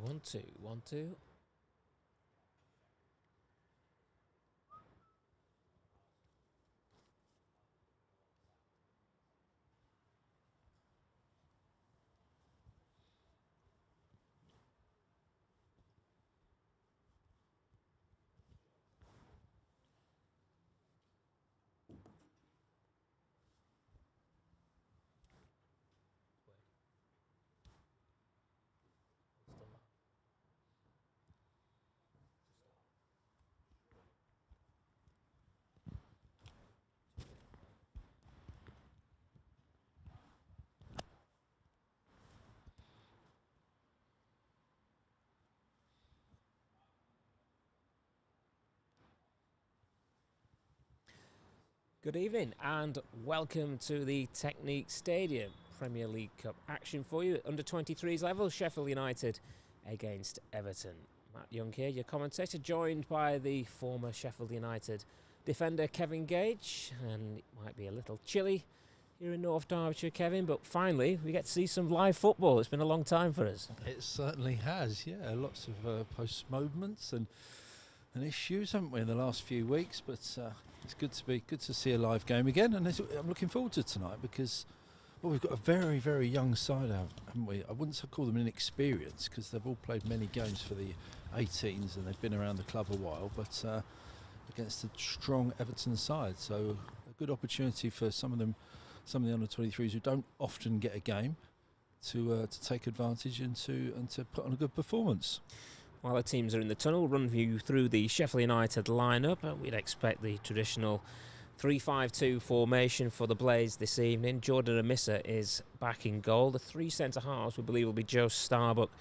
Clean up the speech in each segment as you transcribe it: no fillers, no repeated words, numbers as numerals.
1-2, 1-2. Good evening and welcome to the Technique Stadium. Premier League Cup action for you at under 23s level. Sheffield United against Everton. Matt Young here, your commentator, joined by the former Sheffield United defender Kevin Gage. And it might be a little chilly here in North Derbyshire, Kevin, but finally we get to see some live football. It's been a long time for us. It certainly has, yeah. Lots of post movements and issues, haven't we, in the last few weeks? But it's good to see a live game again, and I'm looking forward to tonight because, well, we've got a very, very young side, haven't we? I wouldn't call them inexperienced because they've all played many games for the 18s and they've been around the club a while, but against a strong Everton side, so a good opportunity for some of the under 23s who don't often get a game to take advantage and to put on a good performance. While the teams are in the tunnel, run you through the Sheffield United lineup. We'd expect the traditional 3-5-2 formation for the Blades this evening. Jordan Amissa is back in goal. The three centre-halves we believe will be Joe Starbuck,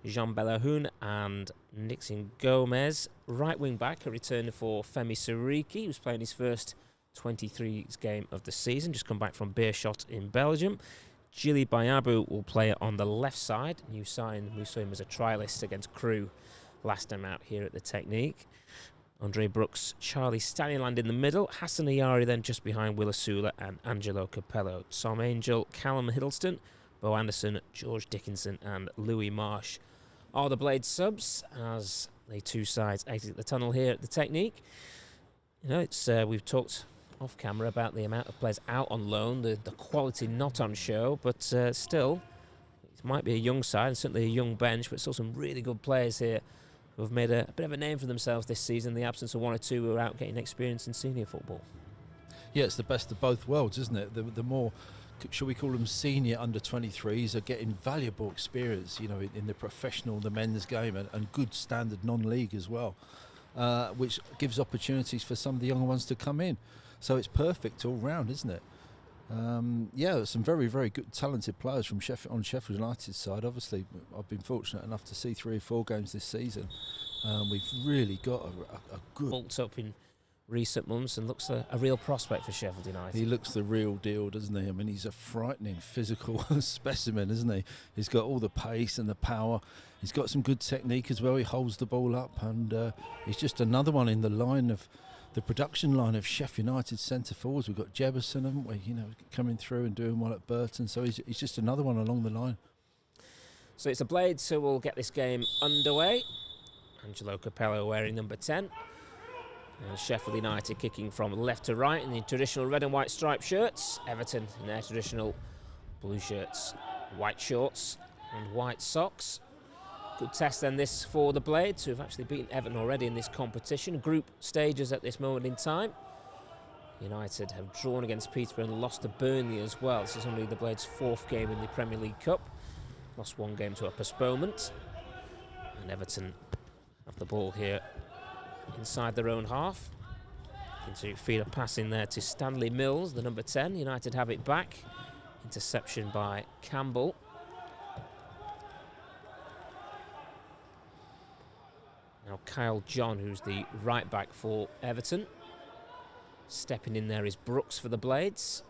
Jean Belahoun and Nixon Gomez. Right wing back, a return for Femi Siriki, who's playing his first 23s game of the season, just come back from Beerschot in Belgium. Jili Bayabu will play on the left side. New sign, we saw him as a trialist against Crewe last time out here at the Technique. Andre Brooks, Charlie Stanyland in the middle. Hassan Ayari then just behind Will Asula and Angelo Capello. Tom Angel, Callum Hiddleston, Bo Anderson, George Dickinson and Louis Marsh are the Blade subs as the two sides exit the tunnel here at the Technique. You know, it's we've talked off camera about the amount of players out on loan, the quality not on show, but still, it might be a young side and certainly a young bench, but still some really good players here who have made a bit of a name for themselves this season in the absence of one or two who are out getting experience in senior football. Yeah, it's the best of both worlds, isn't it? The more, shall we call them, senior under 23s are getting valuable experience, you know, in the professional, the men's game, and good standard non-league as well, which gives opportunities for some of the younger ones to come in. So it's perfect all round, isn't it? Yeah, some very, very good, talented players from on Sheffield United's side. Obviously, I've been fortunate enough to see 3 or 4 games this season. We've really got a good... Bulked up in recent months and looks a real prospect for Sheffield United. He looks the real deal, doesn't he? I mean, he's a frightening physical specimen, isn't he? He's got all the pace and the power. He's got some good technique as well. He holds the ball up, and he's just another one in the line of... the production line of Sheffield United centre forwards. We've got Jebberson, haven't we? You know, coming through and doing well at Burton. So he's just another one along the line. So it's the Blades who will get this game underway. Angelo Capello wearing number 10. And Sheffield United kicking from left to right in the traditional red and white striped shirts. Everton in their traditional blue shirts, white shorts and white socks. Good test then this for the Blades, who have actually beaten Everton already in this competition. Group stages at this moment in time. United have drawn against Peterborough and lost to Burnley as well. This is only the Blades' 4th game in the Premier League Cup. Lost 1 game to a postponement. And Everton have the ball here inside their own half. Into feed a pass in there to Stanley Mills, the number 10. United have it back. Interception by Campbell. Now Kyle John, who's the right back for Everton. Stepping in there is Brooks for the Blades.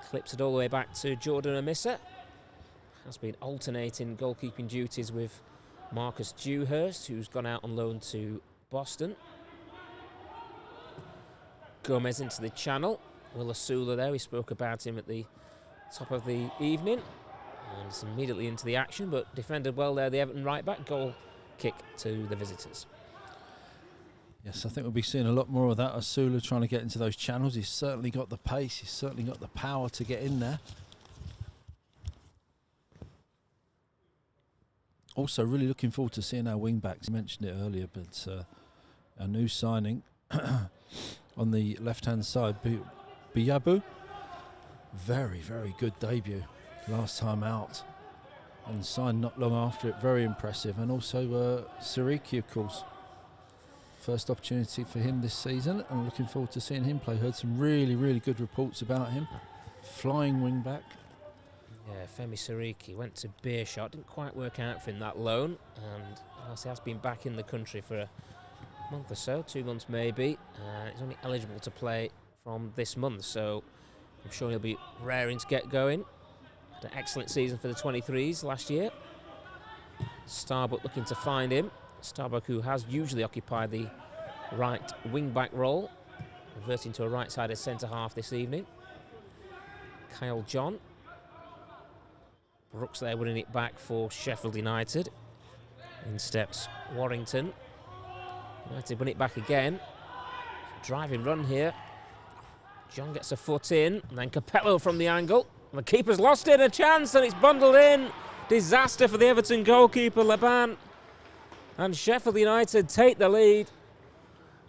Clips it all the way back to Jordan Amissa. Has been alternating goalkeeping duties with Marcus Dewhurst, who's gone out on loan to Boston. Gomez into the channel. Will Asula there, we spoke about him at the top of the evening. And it's immediately into the action, but defended well there, the Everton right back. Goal kick to the visitors. Yes, I think we'll be seeing a lot more of that. Asula trying to get into those channels. He's certainly got the pace. He's certainly got the power to get in there. Also, really looking forward to seeing our wing backs. I mentioned it earlier, but our new signing on the left-hand side, Biyabu. Very, very good debut last time out. And signed not long after it. Very impressive. And also Siriki, of course. First opportunity for him this season. I'm looking forward to seeing him play. Heard some really, really good reports about him. Flying wing back. Yeah, Femi Siriki went to Beershot, didn't quite work out for him that loan, and he has been back in the country for a month or so, 2 months maybe. He's only eligible to play from this month, so I'm sure he'll be raring to get going. Had an excellent season for the 23s last year. Starbuck looking to find him. Starbuck, who has usually occupied the right wing-back role, reverting to a right-sided centre-half this evening. Kyle John. Brooks there winning it back for Sheffield United. In steps Warrington. United win it back again. Driving run here. John gets a foot in, and then Capello from the angle. And the keeper's lost it, a chance, and it's bundled in. Disaster for the Everton goalkeeper, Laban. And Sheffield United take the lead.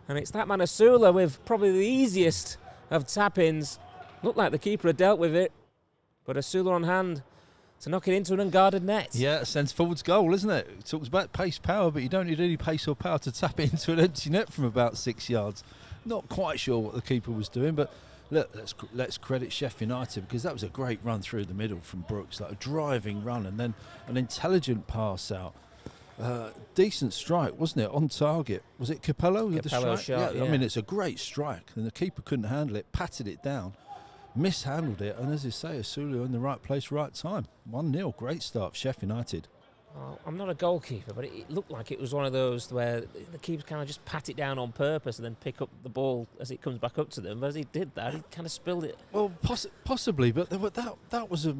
And it's that man Asula with probably the easiest of tap-ins. Looked like the keeper had dealt with it, but Asula on hand to knock it into an unguarded net. Yeah, a centre-forward's goal, isn't it? It talks about pace, power, but you don't need any pace or power to tap it into an empty net from about 6 yards. Not quite sure what the keeper was doing, but look, let's credit Sheffield United, because that was a great run through the middle from Brooks, like a driving run, and then an intelligent pass out. Decent strike, wasn't it? On target. Was it Capello with the strike? Shot, yeah. I mean, it's a great strike, and the keeper couldn't handle it, patted it down, mishandled it, and as you say, Asulu in the right place, right time. 1-0, great start for Sheffield United. Well, I'm not a goalkeeper, but it looked like it was one of those where the keeper kind of just pat it down on purpose and then pick up the ball as it comes back up to them. But as he did that, he kind of spilled it. Well, possibly, but that was a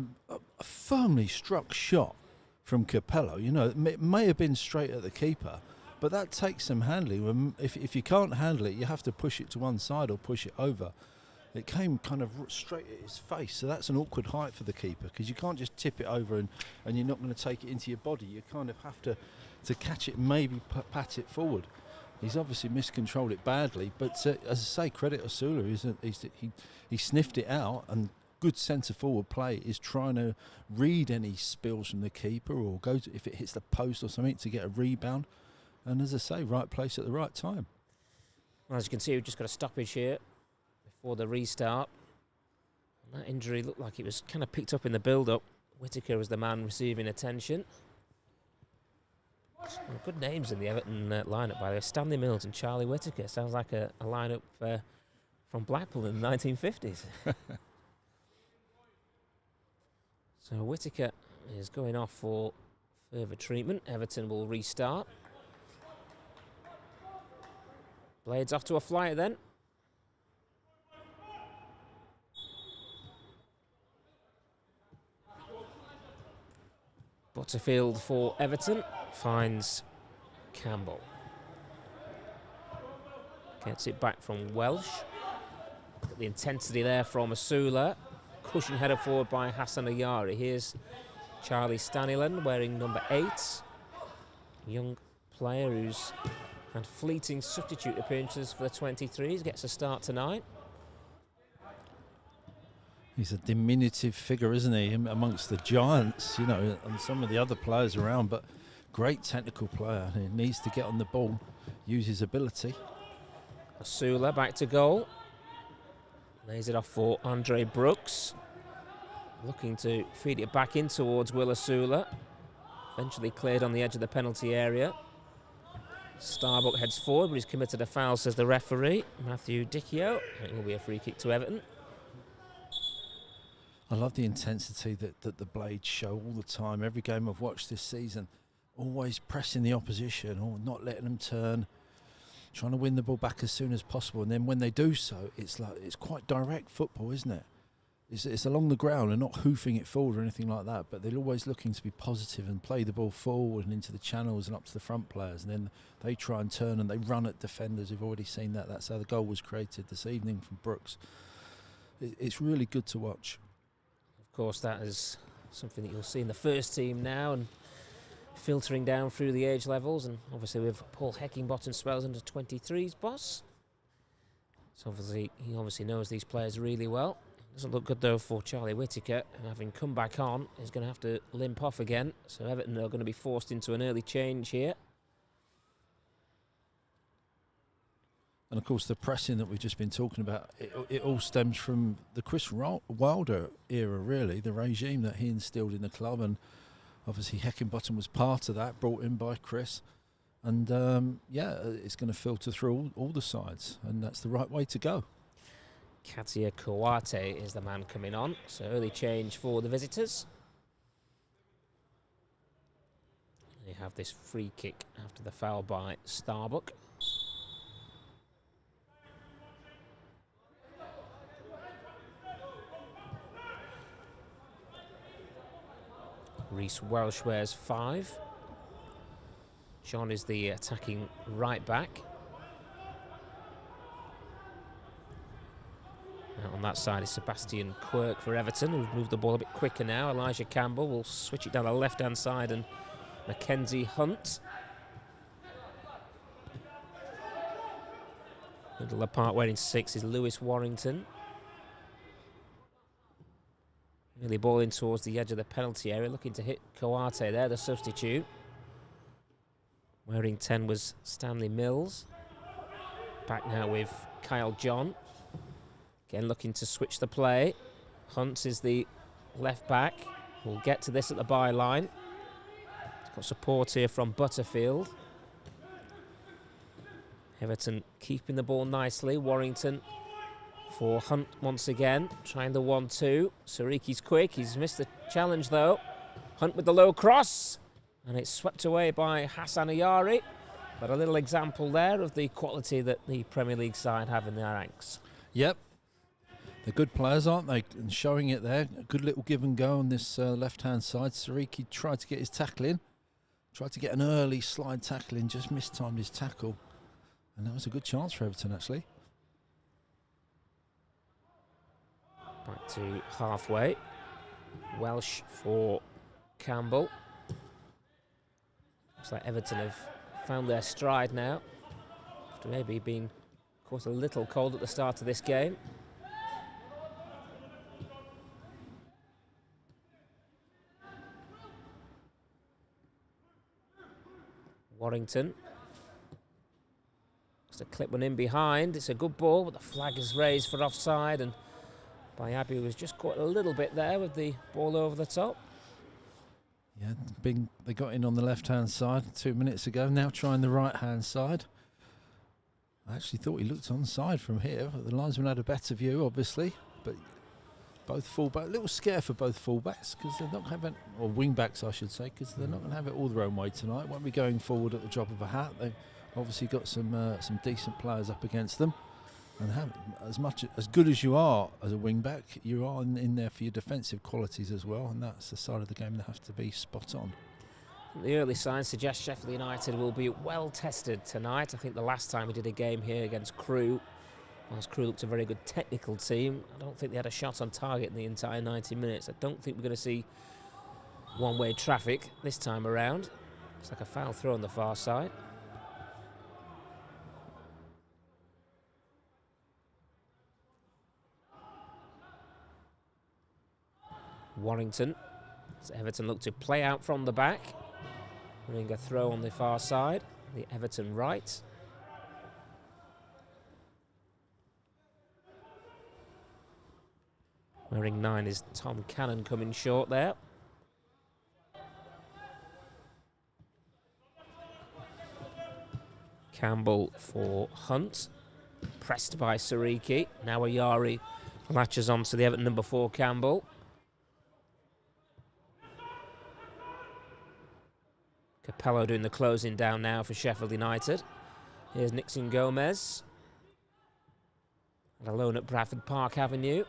firmly struck shot from Capello. You know, it may have been straight at the keeper, but that takes some handling. If you can't handle it, you have to push it to one side or push it over. It came kind of straight at his face, so that's an awkward height for the keeper, because you can't just tip it over and you're not going to take it into your body. You kind of have to catch it, maybe pat it forward. He's obviously miscontrolled it badly, but as I say, credit Asula. He sniffed it out, and good centre-forward play is trying to read any spills from the keeper or if it hits the post or something, to get a rebound. And as I say, right place at the right time. Well, as you can see, we've just got a stoppage here before the restart. And that injury looked like it was kind of picked up in the build-up. Whittaker was the man receiving attention. Some good names in the Everton lineup, by the way. Stanley Mills and Charlie Whittaker. Sounds like a lineup from Blackpool in the 1950s. So Whittaker is going off for further treatment. Everton will restart. Blades off to a flyer then. Butterfield for Everton finds Campbell. Gets it back from Welsh. Got the intensity there from Asula. Cushion header forward by Hassan Ayari. Here's Charlie Staniland wearing number 8. Young player who's had fleeting substitute appearances for the 23s. Gets a start tonight. He's a diminutive figure, isn't he, amongst the giants, you know, and some of the other players around, but great technical player. He needs to get on the ball, use his ability. Asula back to goal. Lays it off for Andre Brooks. Looking to feed it back in towards Will Asula. Eventually cleared on the edge of the penalty area. Starbuck heads forward, but he's committed a foul, says the referee, Matthew Dicchio. It will be a free kick to Everton. I love the intensity that the Blades show all the time. Every game I've watched this season, always pressing the opposition or not letting them turn, trying to win the ball back as soon as possible. And then when they do so, it's quite direct football, isn't it? it's along the ground and not hoofing it forward or anything like that, but they're always looking to be positive and play the ball forward and into the channels and up to the front players, and then they try and turn and they run at defenders. We've already seen that. That's how the goal was created this evening from Brooks. It's really good to watch. Of course, that is something that you'll see in the first team now, and filtering down through the age levels, and obviously with Paul Heckingbottom spells under 23's boss. So obviously he obviously knows these players really well. Doesn't look good though for Charlie Whittaker, who, having come back on, is going to have to limp off again. So Everton are going to be forced into an early change here. And of course the pressing that we've just been talking about, it all stems from the Chris Wilder era, really, the regime that he instilled in the club, and obviously Heckingbottom was part of that, brought in by Chris. And yeah, it's going to filter through all the sides, and that's the right way to go. Katia Kawate is the man coming on, so early change for the visitors. They have this free kick after the foul by Starbuck. Reece Welsh wears 5. John is the attacking right back. On that side is Sebastian Quirk for Everton, who've moved the ball a bit quicker now. Elijah Campbell will switch it down the left-hand side, and Mackenzie Hunt. Middle apart wearing 6 is Lewis Warrington. Really ball in towards the edge of the penalty area, looking to hit Kawate there, the substitute. Wearing 10 was Stanley Mills. Back now with Kyle John. Again, looking to switch the play. Hunt is the left back. We'll get to this at the byline. It's got support here from Butterfield. Everton keeping the ball nicely. Warrington for Hunt once again, trying the 1-2. Sariki's quick. He's missed the challenge though. Hunt with the low cross, and it's swept away by Hassan Ayari. But a little example there of the quality that the Premier League side have in their ranks. Yep. They're good players, aren't they? And showing it there. A good little give and go on this left-hand side. Sariki tried to get his tackle in. Tried to get an early slide tackle in, just mistimed his tackle. And that was a good chance for Everton, actually. Back to halfway. Welsh for Campbell. Looks like Everton have found their stride now, after maybe being caught a little cold at the start of this game. Warrington. Just a clip one in behind. It's a good ball, but the flag is raised for offside, and Bayabi was just caught a little bit there with the ball over the top. Yeah, they got in on the left-hand side 2 minutes ago, now trying the right-hand side. I actually thought he looked onside from here, but the linesman had a better view, obviously. But both fullbacks, a little scare for both fullbacks, because they're not having, or wing-backs I should say, because they're not going to have it all their own way tonight. Won't be going forward at the drop of a hat. They've obviously got some decent players up against them. And have as good as you are as a wing-back, you are in there for your defensive qualities as well, and that's the side of the game that has to be spot on. The early signs suggest Sheffield United will be well tested tonight. I think the last time we did a game here against Crewe, whilst Crewe looked a very good technical team, I don't think they had a shot on target in the entire 90 minutes. I don't think we're going to see one-way traffic this time around. It's like a foul throw on the far side. Warrington, as Everton look to play out from the back. Winning a throw on the far side, the Everton right. Wearing 9 is Tom Cannon coming short there. Campbell for Hunt. Pressed by Sariki. Now Ayari latches on to the Everton number 4, Campbell. Capello doing the closing down now for Sheffield United. Here's Nixon Gomez. And alone at Bradford Park Avenue.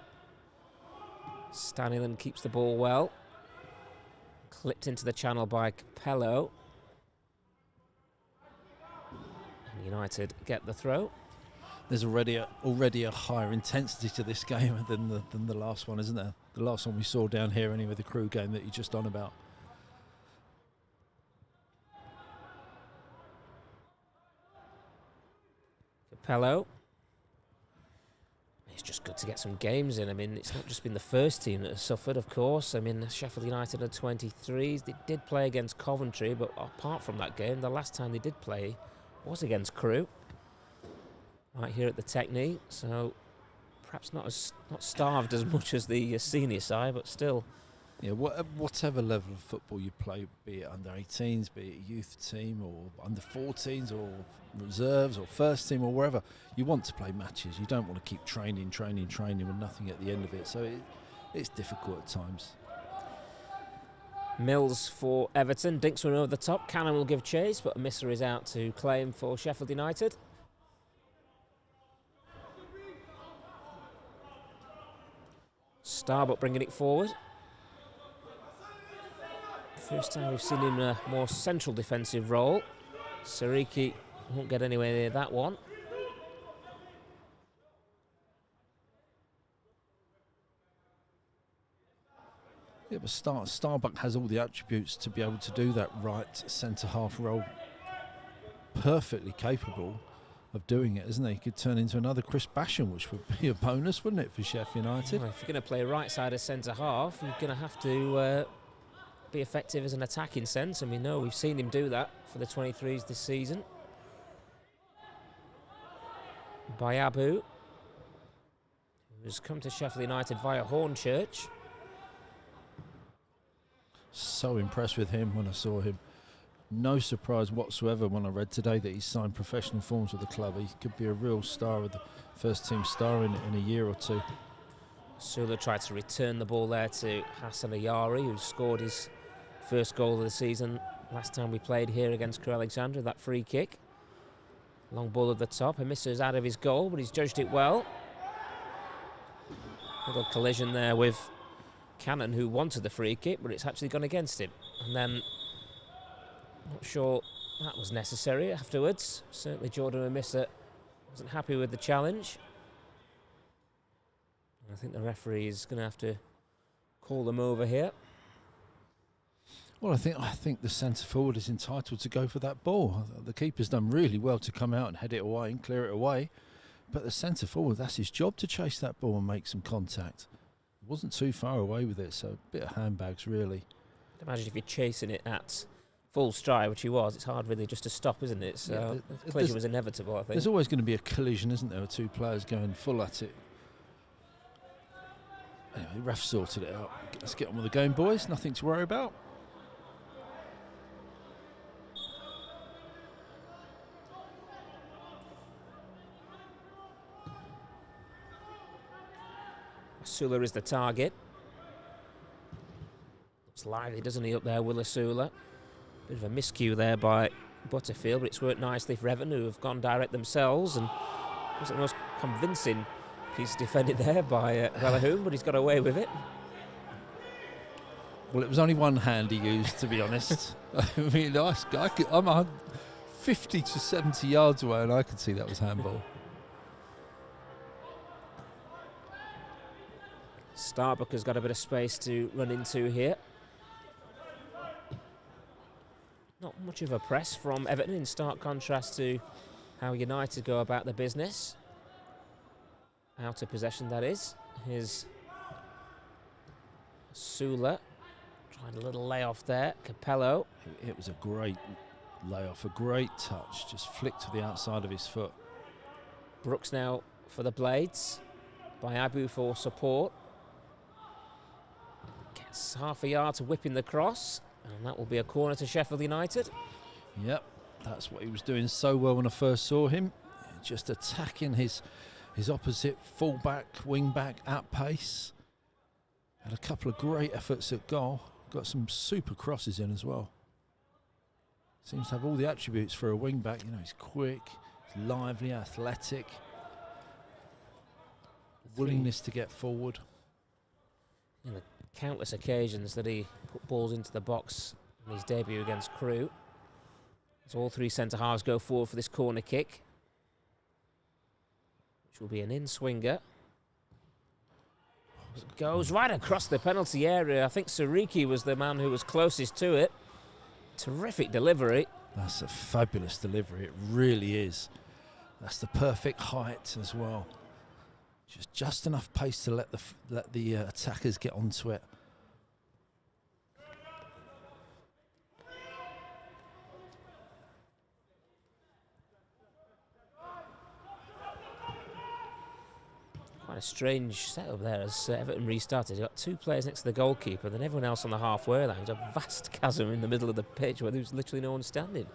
Staniland keeps the ball well. Clipped into the channel by Capello. And United get the throw. There's already a higher intensity to this game than the last one, isn't there? The last one we saw down here, anyway, the Crew game that you're just on about. Capello. It's just good to get some games in. I mean, it's not just been the first team that has suffered, of course. I mean, Sheffield United are 23s. They did play against Coventry, but apart from that game, the last time they did play was against Crew. Right here at the Technique, so perhaps not starved as much as the senior side, but still. Yeah, whatever level of football you play, be it under 18s, be it a youth team or under 14s or reserves or first team or wherever, you want to play matches. You don't want to keep training with nothing at the end of it. So it's difficult at times. Mills for Everton, dinks one over the top. Cannon will give chase, but a misser is out to claim for Sheffield United. Starbuck bringing it forward. First time we've seen him in a more central defensive role. Sariki won't get anywhere near that one. Yeah, but Starbuck has all the attributes to be able to do that right centre-half role. Perfectly capable of doing it, isn't he? He could turn into another Chris Basham, which would be a bonus, wouldn't it, for Sheffield United? Well, if you're going to play right side as centre-half, you're going to have to be effective as an attacking sense, and we know we've seen him do that for the 23s this season. Bayabu, who's come to Sheffield United via Hornchurch. So impressed with him when I saw him. No surprise whatsoever when I read today that he's signed professional forms with the club. He could be a real star, with the first team star in a year or two. Sula tried to return the ball there to Hassan Ayari, who scored his first goal of the season last time we played here against Crewe Alexandra, that free kick. Long ball at the top, a misser is out of his goal, but he's judged it well. Little collision there with Cannon, who wanted the free kick, but it's actually gone against him. And then, not sure that was necessary afterwards. Certainly Jordan Amissa wasn't happy with the challenge. I think the referee is going to have to call them over here. Well, I think the centre forward is entitled to go for that ball. The keeper's done really well to come out and head it away and clear it away. But the centre forward, that's his job, to chase that ball and make some contact. Wasn't too far away with it, so a bit of handbags, really. Imagine if you're chasing it at full stride, which he was, it's hard really just to stop, isn't it? So yeah, the collision was inevitable, I think. There's always going to be a collision, isn't there, with two players going full at it. Anyway, the ref sorted it out. Let's get on with the game, boys. Nothing to worry about. Sula is the target. Looks lively, doesn't he, up there, Willa Sula? Bit of a miscue there by Butterfield, but it's worked nicely for Everton, who have gone direct themselves, and wasn't the most convincing piece defended there by Relahoum, but he's got away with it. Well, it was only one hand he used, to be honest. I mean, I'm 50 to 70 yards away, and I could see that was handball. Starbuck has got a bit of space to run into here. Not much of a press from Everton, in stark contrast to how United go about the business. Out of possession, that is. Here's Sula trying a little layoff there. Capello. It was a great layoff, a great touch. Just flicked to the outside of his foot. Brooks now for the Blades. Bayabu for support. Gets half a yard to whip in the cross, and that will be a corner to Sheffield United. Yep, that's what he was doing so well when I first saw him. Just attacking his opposite full-back, wing-back at pace. Had a couple of great efforts at goal. Got some super crosses in as well. Seems to have all the attributes for a wing-back. You know, he's quick, he's lively, athletic. Willingness to get forward. in the countless occasions that he put balls into the box in his debut against Crewe. So all three centre-halves go forward for this corner kick, which will be an in-swinger. It goes right across the penalty area. I think Sariki was the man who was closest to it. Terrific delivery. That's a fabulous delivery, it really is. That's the perfect height as well. Just enough pace to let the attackers get onto it. Quite a strange setup there as Everton restarted. You've got two players next to the goalkeeper, then everyone else on the halfway line. There's a vast chasm in the middle of the pitch where there's literally no one standing.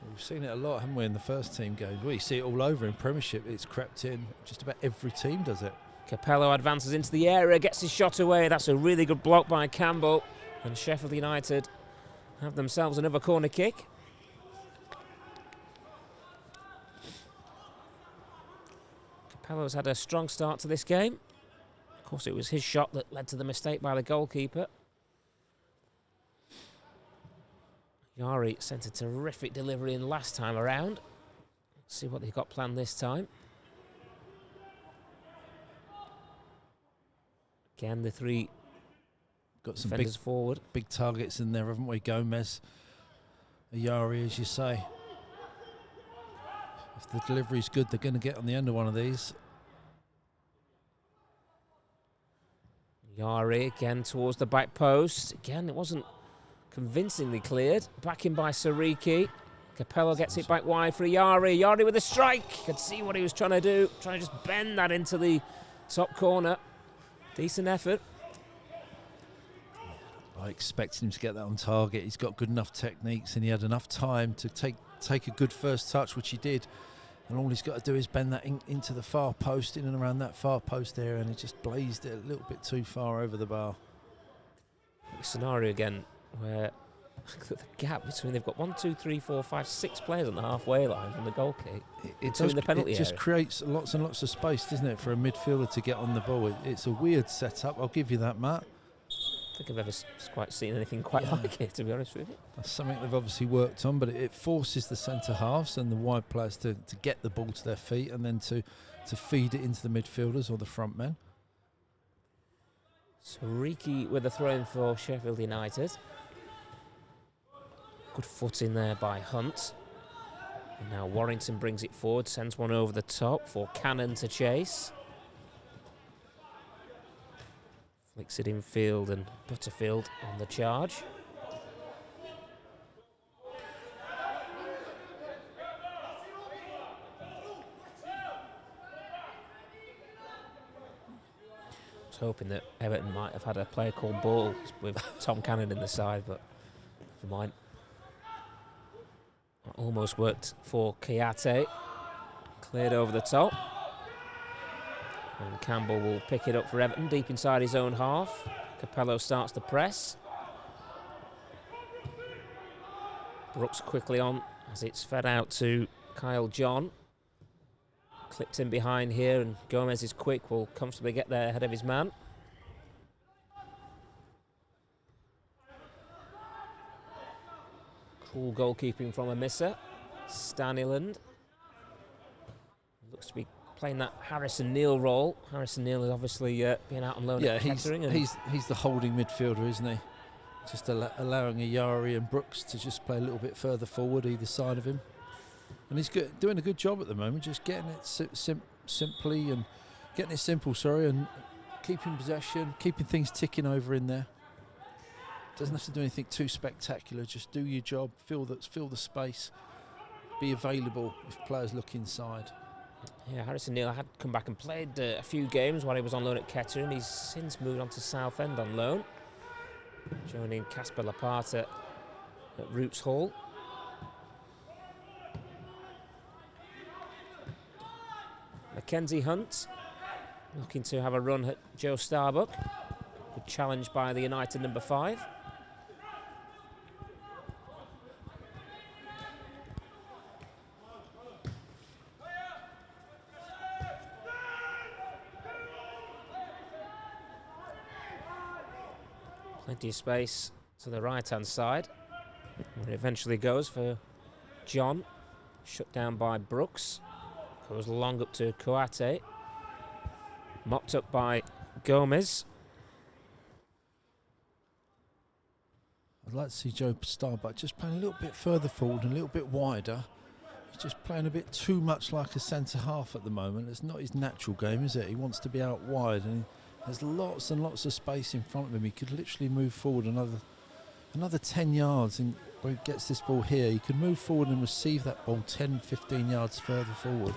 We've seen it a lot, haven't we, in the first team games? We see it all over in Premiership. It's crept in. Just about every team does it. Capello advances into the area, gets his shot away. That's a really good block by Campbell. And Sheffield United have themselves another corner kick. Capello's had a strong start to this game. Of course, it was his shot that led to the mistake by the goalkeeper. Yari sent a terrific delivery in last time around. Let's see what they've got planned this time. Again, the three got some defenders forward. Big targets in there, haven't we? Gomez, Yari, as you say. If the delivery's good, they're going to get on the end of one of these. Yari again towards the back post. Again, it wasn't convincingly cleared. Back in by Sariki. Capello gets it back wide for Yari. Yari with a strike. Could see what he was trying to do. Trying to just bend that into the top corner. Decent effort. I expected him to get that on target. He's got good enough techniques and he had enough time to take a good first touch, which he did. And all he's got to do is bend that into the far post, in and around that far post area, and he just blazed it a little bit too far over the bar. Scenario again where the gap between, they've got 1, 2, 3, 4, 5, 6 players on the halfway line from the goal kick. It just creates lots and lots of space, doesn't it, for a midfielder to get on the ball. It's a weird setup, I'll give you that, Matt. I think I've ever quite seen anything quite like it, to be honest with you. That's something they've obviously worked on, but it forces the centre halves and the wide players to get the ball to their feet and then to feed it into the midfielders or the front men. Sariki with the throw in for Sheffield United. Good foot in there by Hunt. And now Warrington brings it forward, sends one over the top for Cannon to chase. Flicks it infield and Butterfield on the charge. I was hoping that Everton might have had a player called Ball with Tom Cannon in the side, but never mind. That almost worked for Kayate. Cleared over the top. And Campbell will pick it up for Everton, deep inside his own half. Capello starts the press. Brooks quickly on as it's fed out to Kyle John. Clipped in behind here, and Gomez is quick, will comfortably get there ahead of his man. Cool goalkeeping from Amissa. Staniland looks to be playing that Harrison Neal role. Harrison Neal is obviously being out on loan at Kettering. He's the holding midfielder, isn't he? Just allowing Yari and Brooks to just play a little bit further forward either side of him. And he's doing a good job at the moment, just getting it simply and getting it simple, and keeping possession, keeping things ticking over in there. Doesn't have to do anything too spectacular, just do your job, fill the space, be available if players look inside. Yeah, Harrison Neal had come back and played a few games while he was on loan at Kettering. He's since moved on to Southend on loan, joining Casper Lapata at Roots Hall. Mackenzie Hunt looking to have a run at Joe Starbuck. Good challenge by the United number 5. Plenty of space to the right-hand side, where it eventually goes for John. Shut down by Brooks. Goes long up to Kouate. Mopped up by Gomez. I'd like to see Joe Starbuck just playing a little bit further forward and a little bit wider. He's just playing a bit too much like a centre half at the moment. It's not his natural game, is it? He wants to be out wide, and there's lots and lots of space in front of him. He could literally move forward another 10 yards, and when he gets this ball here, he could move forward and receive that ball 10, 15 yards further forward.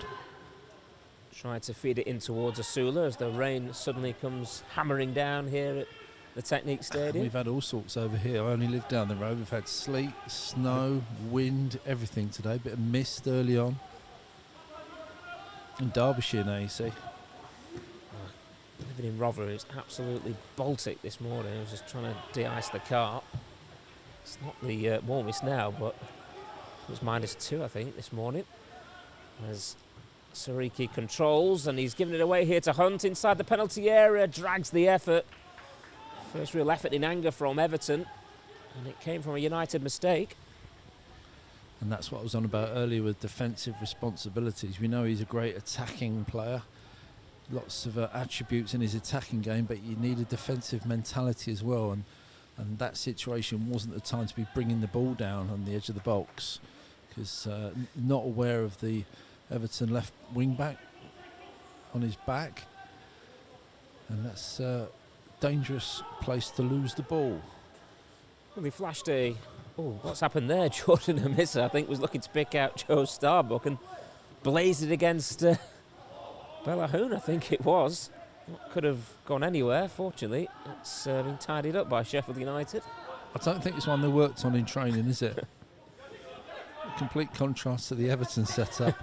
Tried to feed it in towards Asula as the rain suddenly comes hammering down here at the Technique Stadium. We've had all sorts over here. I only live down the road. We've had sleet, snow, wind, everything today. Bit of mist early on. In Derbyshire now, you see. Living in Rotherham, it's absolutely Baltic this morning. I was just trying to de-ice the car. It's not the warmest now, but it was -2, I think, this morning. As Sariki controls, and he's given it away here to Hunt inside the penalty area, drags the effort. First real effort in anger from Everton, and it came from a United mistake. And that's what I was on about earlier with defensive responsibilities. We know he's a great attacking player. Lots of attributes in his attacking game, but you need a defensive mentality as well. And that situation wasn't the time to be bringing the ball down on the edge of the box, because not aware of the Everton left wing back on his back, and that's a dangerous place to lose the ball. Well, he flashed a... Oh, what's happened there? Jordan Amissa, I think, was looking to pick out Joe Starbuck and blazed it against Bellahoon, I think it was. Could have gone anywhere, fortunately. It's been tidied up by Sheffield United. I don't think it's one they worked on in training, is it? A complete contrast to the Everton setup.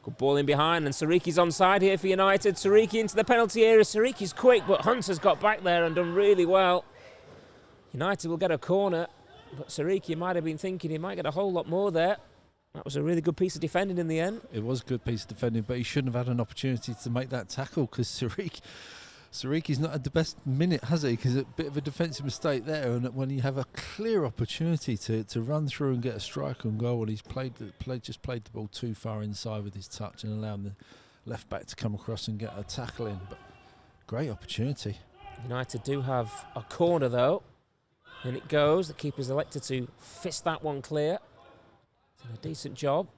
Good ball in behind, and Sariki's onside here for United. Sariki into the penalty area. Sariki's quick, but Hunt has got back there and done really well. United will get a corner, but Sariki might have been thinking he might get a whole lot more there. That was a really good piece of defending in the end. It was a good piece of defending, but he shouldn't have had an opportunity to make that tackle, because Sariki's not had the best minute, has he? Because a bit of a defensive mistake there, and when you have a clear opportunity to run through and get a strike and goal, and he's played the ball too far inside with his touch and allowing the left back to come across and get a tackle in. But great opportunity. United do have a corner though, and it goes. The keeper's elected to fist that one clear. Did a decent job.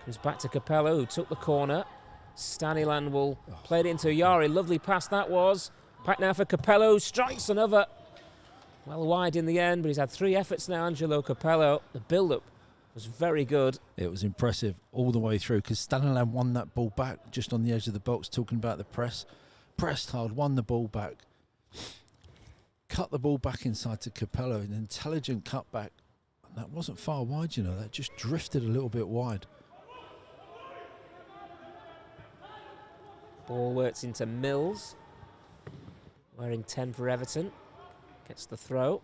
Comes back to Capello, who took the corner. Staniland will play it into Yari. Lovely pass that was. Back now for Capello. Strikes another. Well wide in the end, but he's had 3 efforts now, Angelo Capello. The build-up was very good. It was impressive all the way through, because Staniland won that ball back just on the edge of the box, talking about the press. Pressed hard, won the ball back. Cut the ball back inside to Capello. An intelligent cutback. That wasn't far wide, you know. That just drifted a little bit wide. Ball works into Mills. Wearing 10 for Everton. Gets the throw.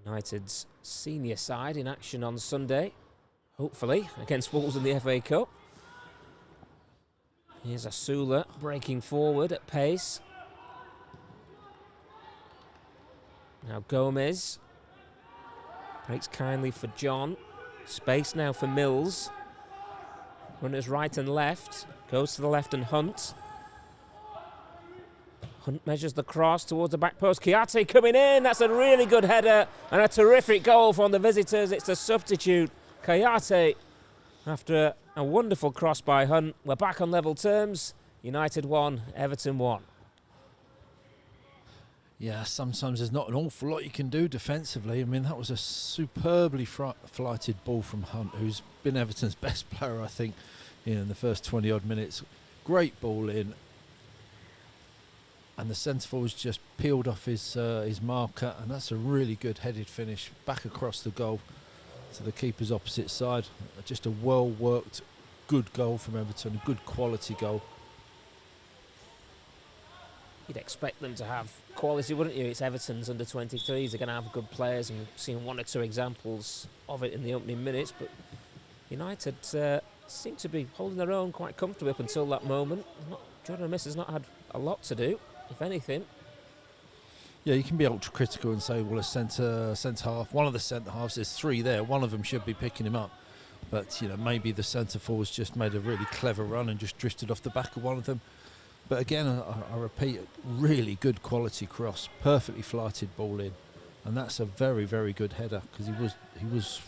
United's senior side in action on Sunday. Hopefully, against Wolves in the FA Cup. Here's Asula breaking forward at pace. Now Gomez breaks kindly for John. Space now for Mills. Runners right and left. Goes to the left and Hunt. Hunt measures the cross towards the back post. Kouate coming in. That's a really good header and a terrific goal from the visitors. It's a substitute. Kouate, after a wonderful cross by Hunt. We're back on level terms. United 1, Everton 1. Yeah, sometimes there's not an awful lot you can do defensively. I mean, that was a superbly flighted ball from Hunt, who's been Everton's best player, I think, in the first 20-odd minutes. Great ball in. And the centre-forward's just peeled off his marker, and that's a really good headed finish back across the goal to the keeper's opposite side. Just a well-worked, good goal from Everton, a good quality goal. You'd expect them to have quality, wouldn't you? It's Everton's under 23s. They're going to have good players, and we've seen one or two examples of it in the opening minutes. But United seem to be holding their own quite comfortably up until that moment. Jordan Amiss has not had a lot to do, if anything. Yeah, you can be ultra critical and say, well, a centre half, one of the centre halves, there's three there, one of them should be picking him up. But, you know, maybe the centre forwards just made a really clever run and just drifted off the back of one of them. But again, I repeat, really good quality cross, perfectly flighted ball in. And that's a very, very good header, because he was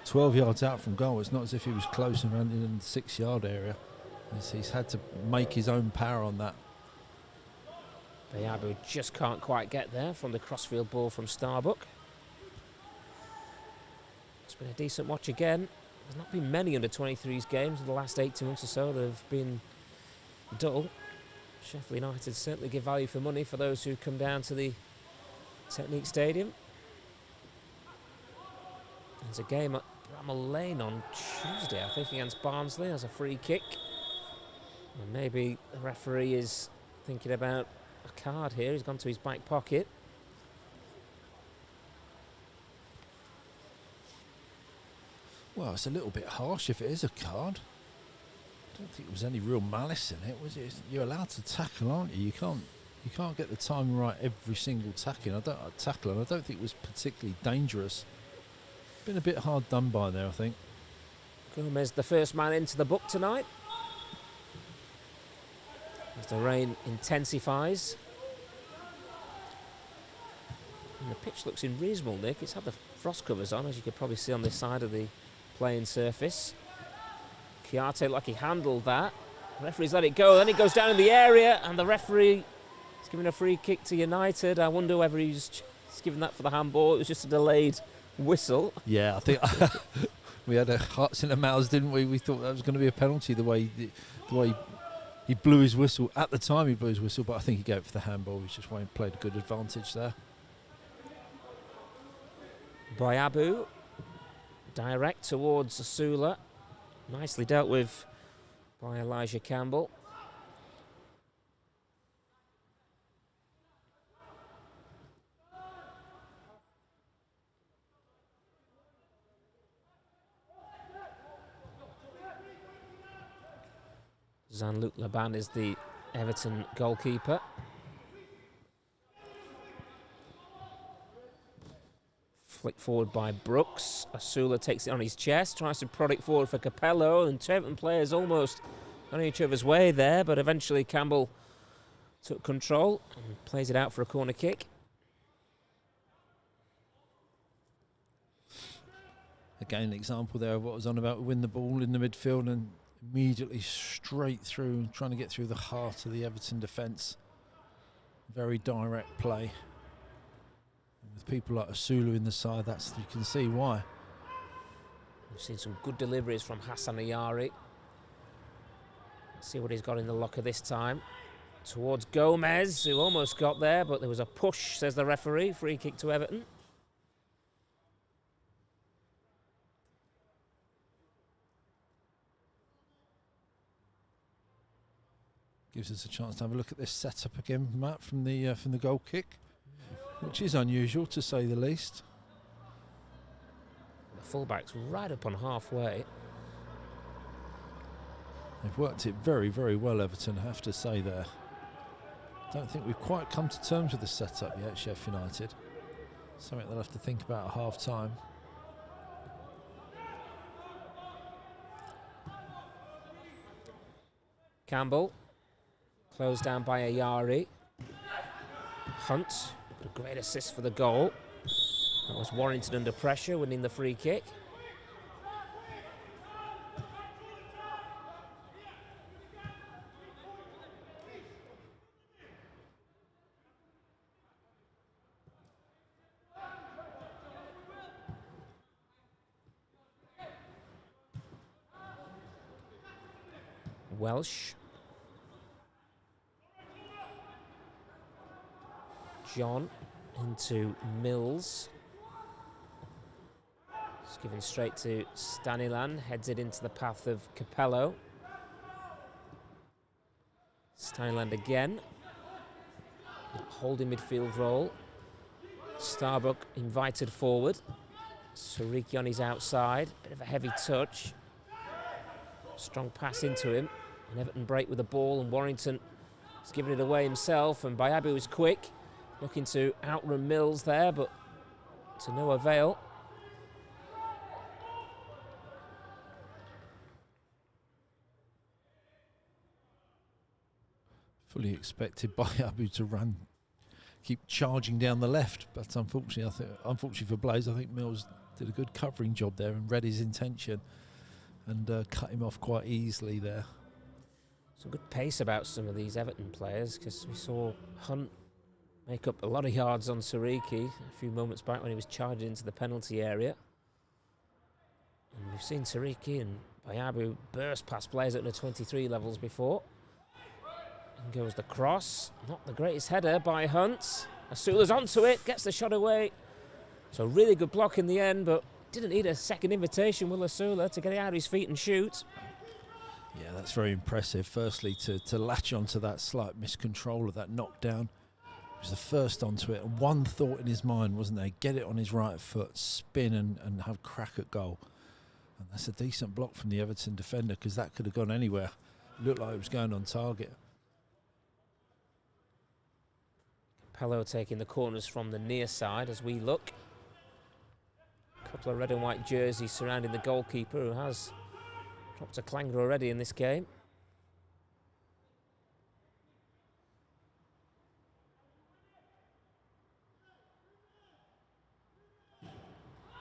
12 yards out from goal. It's not as if he was close and around in the 6-yard area. He's had to make his own power on that. Bayabu just can't quite get there from the crossfield ball from Starbuck. It's been a decent watch again. There's not been many under 23s games in the last 18 months or so that have been dull. Sheffield United certainly give value for money for those who come down to the Technique Stadium. There's a game at Bramall Lane on Tuesday, I think, against Barnsley as a free kick. And maybe the referee is thinking about a card here. He's gone to his back pocket. Well, it's a little bit harsh if it is a card. I don't think there was any real malice in it, was it? You're allowed to tackle, aren't you? You can't get the timing right every single tackle. I don't think it was particularly dangerous. Been a bit hard done by there, I think. Gomez, the first man into the book tonight, as the rain intensifies. And the pitch looks in reasonable nick. It's had the frost covers on, as you could probably see on this side of the playing surface. Chiarte like he handled that. The referee's let it go, then it goes down in the area, and the referee is giving a free kick to United. I wonder whether he's given that for the handball. It was just a delayed whistle. Yeah, I think we had our hearts in our mouths, didn't we? We thought that was going to be a penalty, the way he blew his whistle. At the time he blew his whistle, but I think he gave it for the handball. He's just played a good advantage there. Bayabu direct towards Asula. Nicely dealt with by Elijah Campbell. Jean-Luc Laban is the Everton goalkeeper. Flick forward by Brooks. Asula takes it on his chest, tries to prod it forward for Capello, and two Everton players almost on each other's way there, but eventually Campbell took control and plays it out for a corner kick. Again, an example there of what I was on about, win the ball in the midfield and immediately straight through, trying to get through the heart of the Everton defence. Very direct play. With people like Asulu in the side, you can see why. We've seen some good deliveries from Hassan Ayari. Let's see what he's got in the locker this time. Towards Gomez, who almost got there, but there was a push, says the referee. Free kick to Everton. Gives us a chance to have a look at this setup again, Matt, from the goal kick, which is unusual to say the least. The fullback's right up on halfway. They've worked it very, very well, Everton, I have to say there. Don't think we've quite come to terms with the setup yet, Sheffield United. Something they'll have to think about at half time. Campbell, closed down by Ayari. Hunt, a great assist for the goal. That was Warrington under pressure, winning the free kick. Welsh. John into Mills. It's given straight to Stanilan, heads it into the path of Capello. Stanilan again. holding midfield role. Starbuck invited forward. Suriki on his outside. Bit of a heavy touch. Strong pass into him. And Everton break with the ball, and Warrington has given it away himself. And Bayabu is quick, looking to outrun Mills there, but to no avail. Fully expected Bayabu to keep charging down the left, but unfortunately for Blaze, I think Mills did a good covering job there and read his intention and cut him off quite easily there. Some good pace about some of these Everton players, because we saw Hunt make up a lot of yards on Suriki a few moments back when he was charging into the penalty area. And we've seen Suriki and Bayabu burst past players at the 23 levels before. And goes the cross. Not the greatest header by Hunt. Asula's onto it, gets the shot away. So really good block in the end, but didn't need a second invitation, Will Asula, to get it out of his feet and shoot. Yeah, that's very impressive. Firstly, to latch onto that slight miscontrol of that knockdown. He was the first onto it, and one thought in his mind, wasn't there? Get it on his right foot, spin and have crack at goal. And that's a decent block from the Everton defender, because that could have gone anywhere. It looked like it was going on target. Capello taking the corners from the near side as we look. A couple of red and white jerseys surrounding the goalkeeper, who has dropped a clanger already in this game.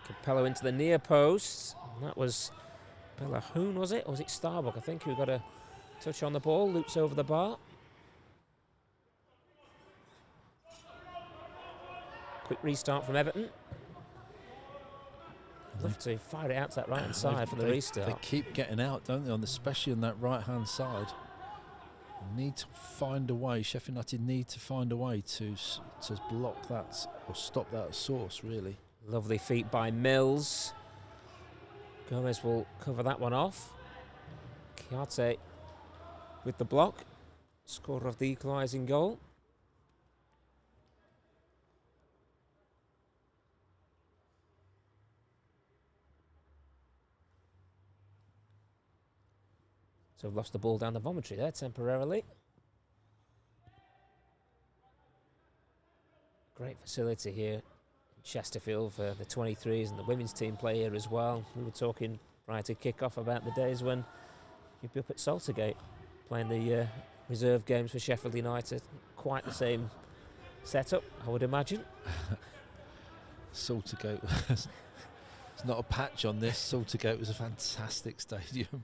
Capello into the near post. And that was Bellahoon, was it? Or was it Starbuck, I think, who got a touch on the ball, loops over the bar. Quick restart from Everton. Love to fire it out to that right-hand side for the restart. They keep getting out, don't they, especially on that right-hand side. Need to find a way, Sheffield United need to find a way to block that or stop that source, really. Lovely feet by Mills. Gomez will cover that one off. Chiarte with the block. Scorer of the equalising goal. So we've lost the ball down the vomitory there temporarily. Great facility here in Chesterfield for the 23s, and the women's team play here as well. We were talking prior to kick-off about the days when you'd be up at Saltergate playing the reserve games for Sheffield United. Quite the same setup, I would imagine. Saltergate, it's not a patch on this. Saltergate was a fantastic stadium.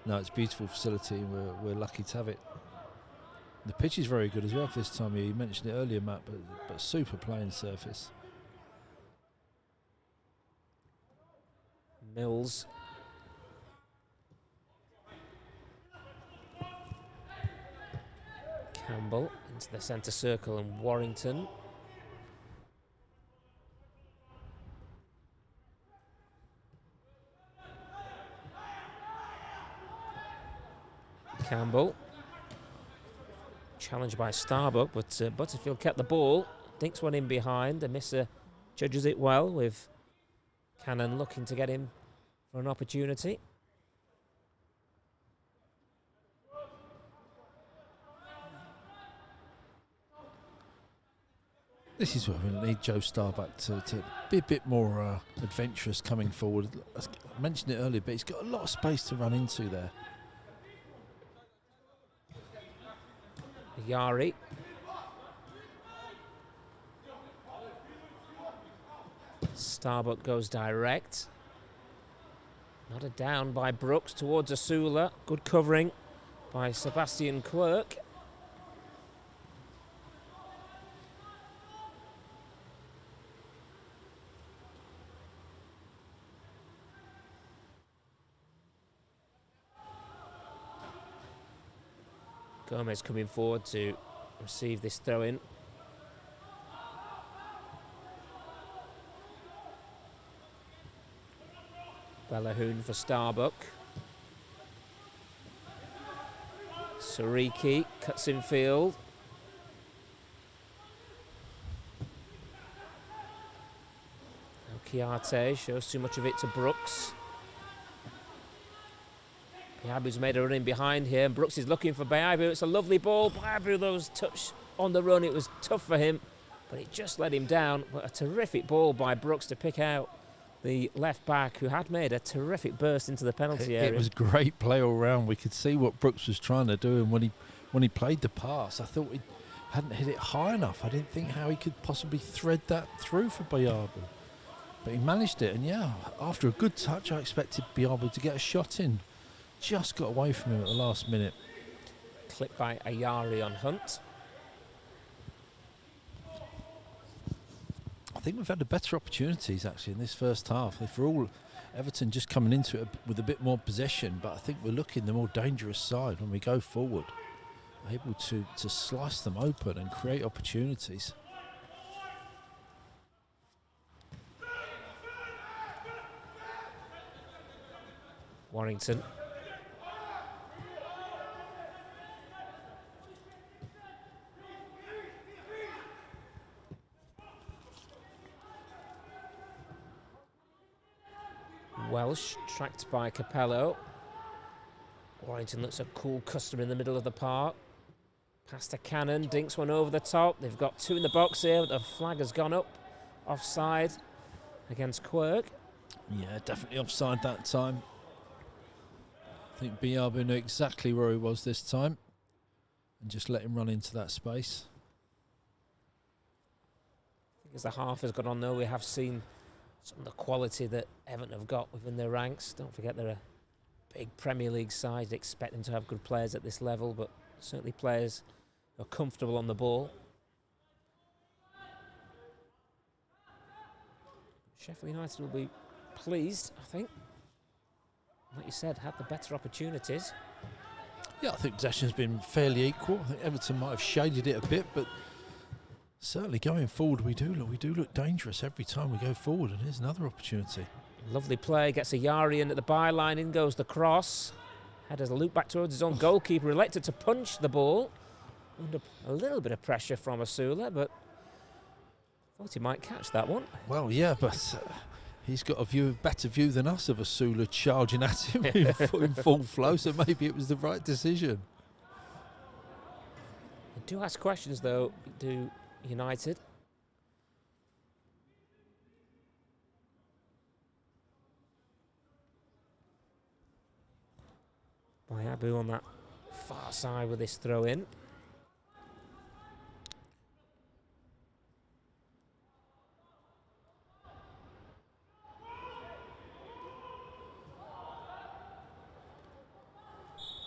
No, it's a beautiful facility, and we're lucky to have it. The pitch is very good as well for this time of year. You mentioned it earlier, Matt, but super playing surface. Mills. Campbell into the centre circle, and Warrington. Campbell. Challenged by Starbuck, but Butterfield kept the ball. Dinks one in behind. Amissa judges it well, with Cannon looking to get him for an opportunity. This is where we need Joe Starbuck to be a bit more adventurous coming forward. I mentioned it earlier, but he's got a lot of space to run into there. Yari. Starbuck goes direct. Nodded down by Brooks towards Asula. Good covering by Sebastian Quirk. Gomez coming forward to receive this throw-in. Bellahoon for Starbuck. Sariki cuts in field. Kiarte shows too much of it to Brooks. Bayabu's made a run in behind here, and Brooks is looking for Bayabu. It's a lovely ball. Bayabu, those touch on the run, it was tough for him, but it just let him down. But a terrific ball by Brooks to pick out the left back, who had made a terrific burst into the penalty area. It was great play all round. We could see what Brooks was trying to do, and when he played the pass, I thought he hadn't hit it high enough. I didn't think how he could possibly thread that through for Bayabu. But he managed it, and yeah, after a good touch, I expected Bayabu to get a shot in. Just got away from him at the last minute. Clipped by Ayari on Hunt. I think we've had the better opportunities actually in this first half. For all Everton just coming into it with a bit more possession, but I think we're looking the more dangerous side when we go forward, able to slice them open and create opportunities. Warrington. Welsh tracked by Capello. Warrington looks a cool customer in the middle of the park. Past a Cannon, dinks one over the top. They've got two in the box here. The flag has gone up. Offside against Quirk. Yeah, definitely offside that time. I think Bayabu knew exactly where he was this time and just let him run into that space. I think as the half has gone on though, we have seen some of the quality that Everton have got within their ranks. Don't forget they're a big Premier League side. You'd expect them to have good players at this level, but certainly players who are comfortable on the ball. Sheffield United will be pleased, I think. Like you said, had the better opportunities. Yeah, I think possession's been fairly equal. I think Everton might have shaded it a bit, but certainly going forward we do look dangerous every time we go forward, and here's another opportunity. Lovely play, gets a Yari in at the byline, in goes the cross. Headers a loop back towards his own goalkeeper, elected to punch the ball. Under a little bit of pressure from Asula, but thought he might catch that one. Well, yeah, but he's got a better view than us of Asula charging at him in full flow, so maybe it was the right decision. I do ask questions though, do United. Bayabu on that far side with this throw in.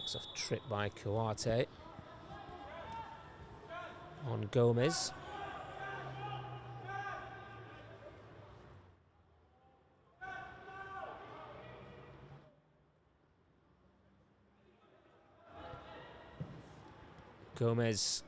It's a trip by Kuarte on Gomez. Gomez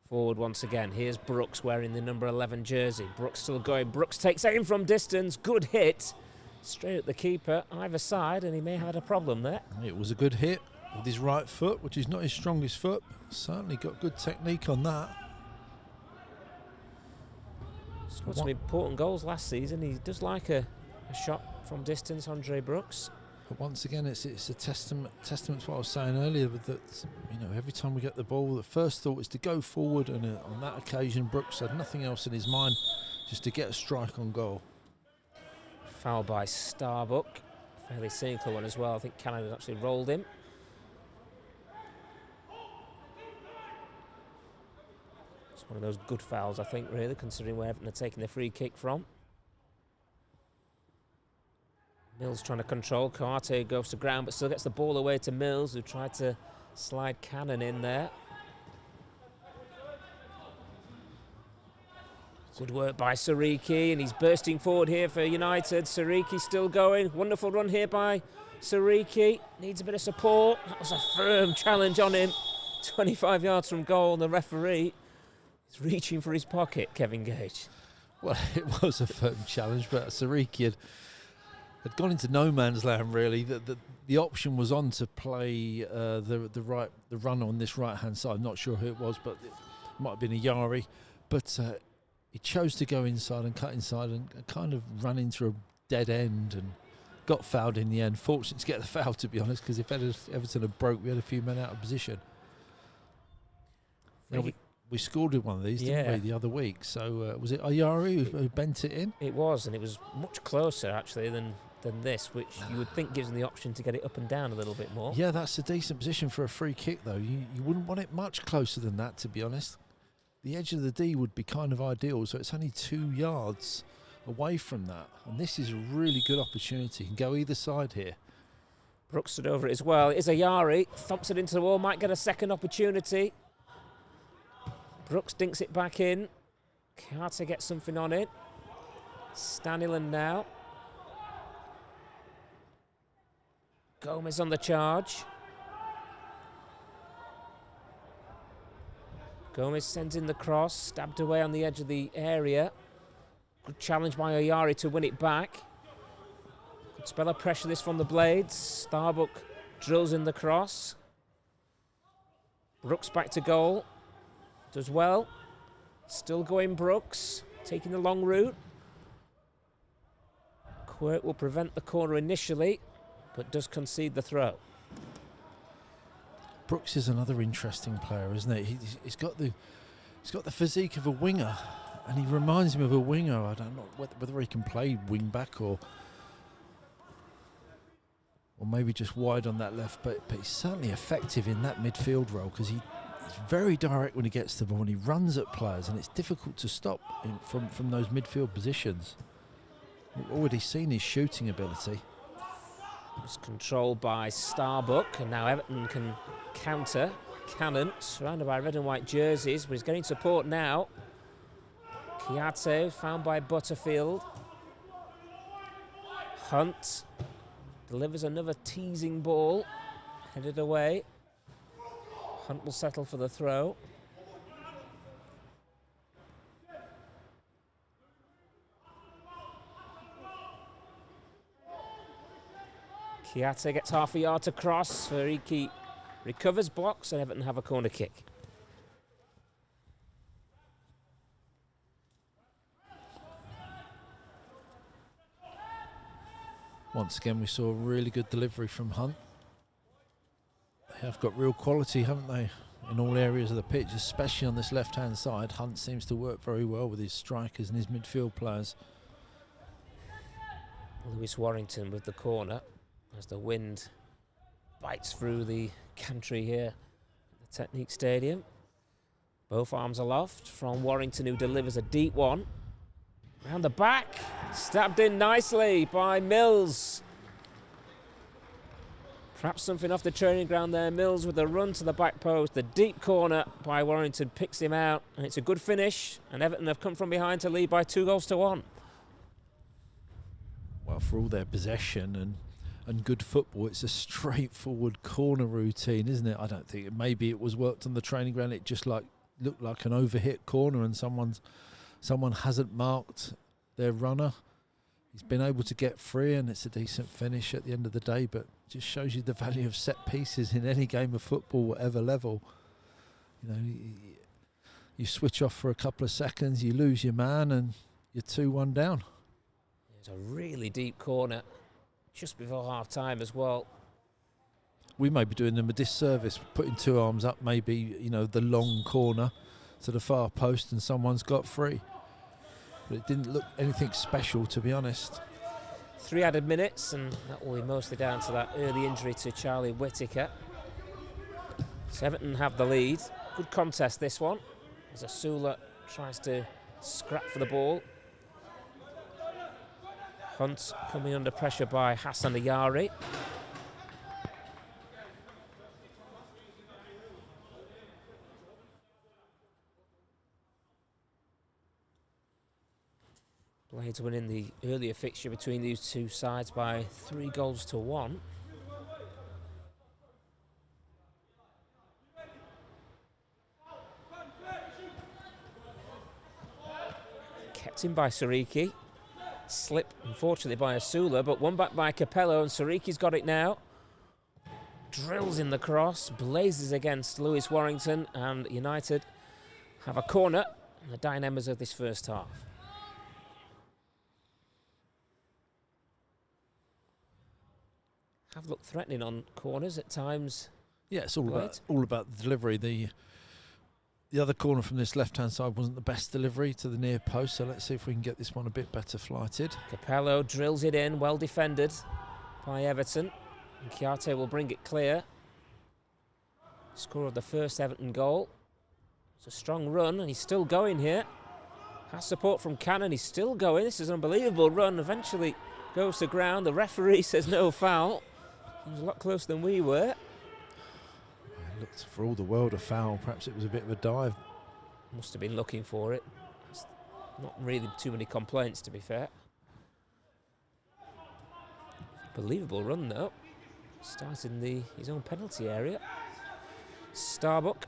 forward once again. Here's Brooks wearing the number 11 jersey. Brooks still going. Brooks takes aim from distance. Good hit. Straight at the keeper either side, and he may have had a problem there. It was a good hit with his right foot, which is not his strongest foot. Certainly got good technique on that. Scored some important goals last season. He does like a shot from distance, Andre Brooks. But once again, it's a testament to what I was saying earlier, that every time we get the ball, the first thought is to go forward, and on that occasion, Brooks had nothing else in his mind, just to get a strike on goal. Foul by Starbuck, fairly cynical one as well. I think Canada actually rolled him. It's one of those good fouls, I think, really, considering where Everton are taking the free kick from. Mills trying to control. Kuarte goes to ground, but still gets the ball away to Mills, who tried to slide Cannon in there. Good work by Sariki, and he's bursting forward here for United. Sariki still going. Wonderful run here by Sariki. Needs a bit of support. That was a firm challenge on him. 25 yards from goal, and the referee is reaching for his pocket, Kevin Gage. Well, it was a firm challenge, but Sariki had gone into no man's land really. The option was on to play the run on this right hand side. I'm not sure who it was, but it might have been a Yari. But he chose to go inside and cut inside and kind of run into a dead end and got fouled in the end. Fortunate to get the foul, to be honest, because if Everton had broke, we had a few men out of position. Now we scored with one of these, didn't we, the other week? So was it Ayari who bent it in? It was, and it was much closer actually than this, which you would think gives them the option to get it up and down a little bit more. Yeah, that's a decent position for a free kick, though. You wouldn't want it much closer than that, to be honest. The edge of the D would be kind of ideal, so it's only 2 yards away from that. And this is a really good opportunity. You can go either side here. Brooks stood over it as well. It is Ayari, thumps it into the wall, might get a second opportunity. Brooks dinks it back in. Carter gets something on it. Staniland now. Gomez on the charge. Gomez sends in the cross, stabbed away on the edge of the area. Good challenge by Ayari to win it back. Good spell of pressure this from the Blades. Starbuck drills in the cross. Brooks back to goal. Does well. Still going Brooks, taking the long route. Quirk will prevent the corner initially, but does concede the throw. Brooks is another interesting player, isn't he? He's got the physique of a winger, and he reminds me of a winger. I don't know whether he can play wing back or maybe just wide on that left, but he's certainly effective in that midfield role because he's very direct when he gets the ball and he runs at players, and it's difficult to stop from those midfield positions. We've already seen his shooting ability. It's controlled by Starbuck, and now Everton can counter. Cannon, surrounded by red and white jerseys, but he's getting support now. Kiate found by Butterfield. Hunt delivers another teasing ball, headed away. Hunt will settle for the throw. Kiate gets half a yard to cross. Fariki recovers, blocks, and Everton have a corner kick. Once again, we saw a really good delivery from Hunt. They have got real quality, haven't they, in all areas of the pitch, especially on this left-hand side. Hunt seems to work very well with his strikers and his midfield players. Lewis Warrington with the corner as the wind bites through the country here at the Technique Stadium. Both arms aloft from Warrington, who delivers a deep one. Round the back, stabbed in nicely by Mills. Perhaps something off the training ground there. Mills with a run to the back post. The deep corner by Warrington picks him out, and it's a good finish. And Everton have come from behind to lead by 2-1. Well, for all their possession and good football, it's a straightforward corner routine, isn't it? I don't think maybe it was worked on the training ground. It just looked like an overhit corner, and someone hasn't marked their runner. He's been able to get free, and it's a decent finish at the end of the day, but just shows you the value of set pieces in any game of football, whatever level. You know, you switch off for a couple of seconds, you lose your man, and you're 2-1 down. It's a really deep corner just before half time as well. We may be doing them a disservice, putting two arms up, maybe, you know, the long corner to the far post, and someone's got free. But it didn't look anything special, to be honest. 3 added minutes, and that will be mostly down to that early injury to Charlie Whittaker. So Everton have the lead. Good contest, this one, as Asula tries to scrap for the ball. Hunt coming under pressure by Hassan Ayari. Blades winning the earlier fixture between these two sides by 3-1. Kept in by Sariki. Slip, unfortunately, by Asula, but one back by Capello, and Sariki's got it now. Drills in the cross, blazes against Lewis Warrington, and United have a corner in the dynamos of this first half. Have looked threatening on corners at times. Yeah, it's all about the delivery. The other corner from this left-hand side wasn't the best delivery to the near post, so let's see if we can get this one a bit better flighted. Capello drills it in, well defended by Everton. And Chiarte will bring it clear. Score of the first Everton goal. It's a strong run, and he's still going here. Has support from Cannon, he's still going. This is an unbelievable run. Eventually goes to ground. The referee says no foul. He was a lot closer than we were. It looked for all the world a foul. Perhaps it was a bit of a dive. Must have been looking for it. It's not really too many complaints, to be fair. Believable run, though. Starting his own penalty area. Starbuck.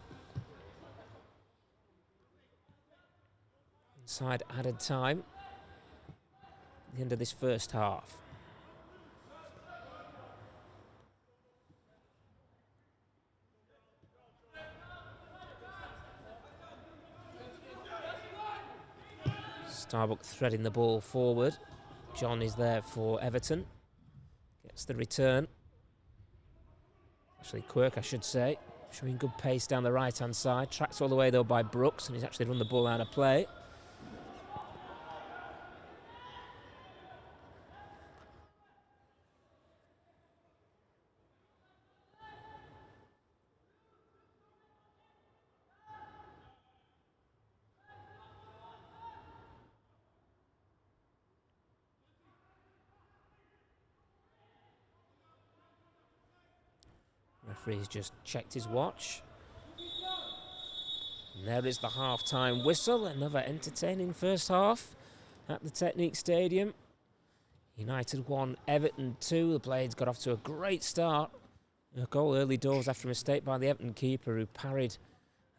Inside added time. At the end of this first half. Starbuck threading the ball forward. John is there for Everton. Gets the return. Actually, Quirk, I should say. Showing good pace down the right-hand side. Tracked all the way, though, by Brooks, and he's actually run the ball out of play. Referee's just checked his watch. And there is the half-time whistle. Another entertaining first half at the Technique Stadium. United 1, Everton 2. The Blades got off to a great start. A goal early doors after a mistake by the Everton keeper, who parried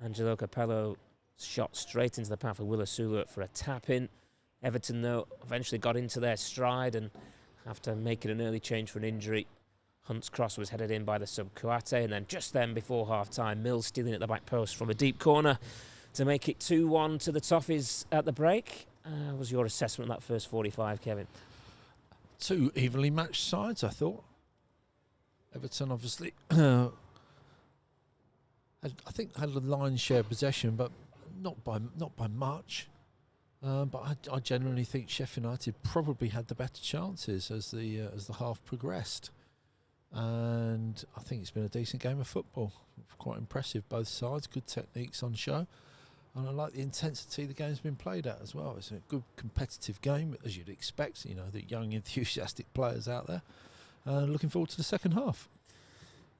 Angelo Capello's shot straight into the path of Will Asula for a tap-in. Everton, though, eventually got into their stride, and after making an early change for an injury, Hunt's cross was headed in by the sub Kouate, and then just then before half-time, Mills stealing at the back post from a deep corner to make it 2-1 to the Toffees at the break. What was your assessment of that first 45, Kevin? Two evenly matched sides, I thought. Everton obviously I think had a lion's share possession, but not by much. But I genuinely think Sheffield United probably had the better chances as the half progressed. And I think it's been a decent game of football. Quite impressive, both sides, good techniques on show. And I like the intensity the game's been played at as well. It's a good competitive game, as you'd expect, you know, the young enthusiastic players out there. Looking forward to the second half.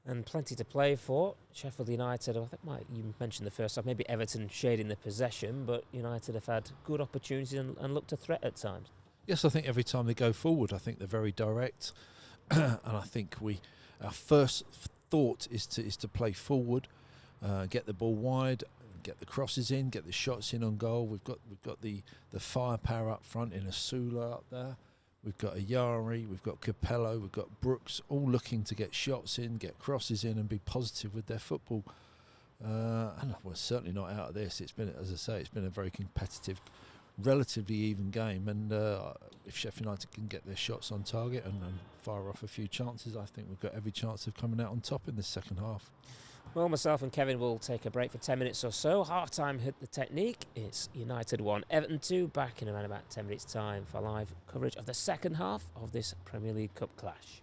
And plenty to play for. Sheffield United, I think you mentioned the first half, maybe Everton shading the possession, but United have had good opportunities and looked a threat at times. Yes, I think every time they go forward, I think they're very direct. And I think our first thought is to play forward, get the ball wide, get the crosses in, get the shots in on goal. We've got the firepower up front in Asula up there. We've got Ayari, we've got Capello, we've got Brooks, all looking to get shots in, get crosses in, and be positive with their football. And we're certainly not out of this. It's been, as I say, it's been a very competitive, relatively even game. And if Sheffield United can get their shots on target and fire off a few chances, I think we've got every chance of coming out on top in the second half. Well, myself and Kevin will take a break for 10 minutes or so. Half-time hit the Technique. It's United 1, Everton 2. Back in around about 10 minutes' time for live coverage of the second half of this Premier League Cup clash.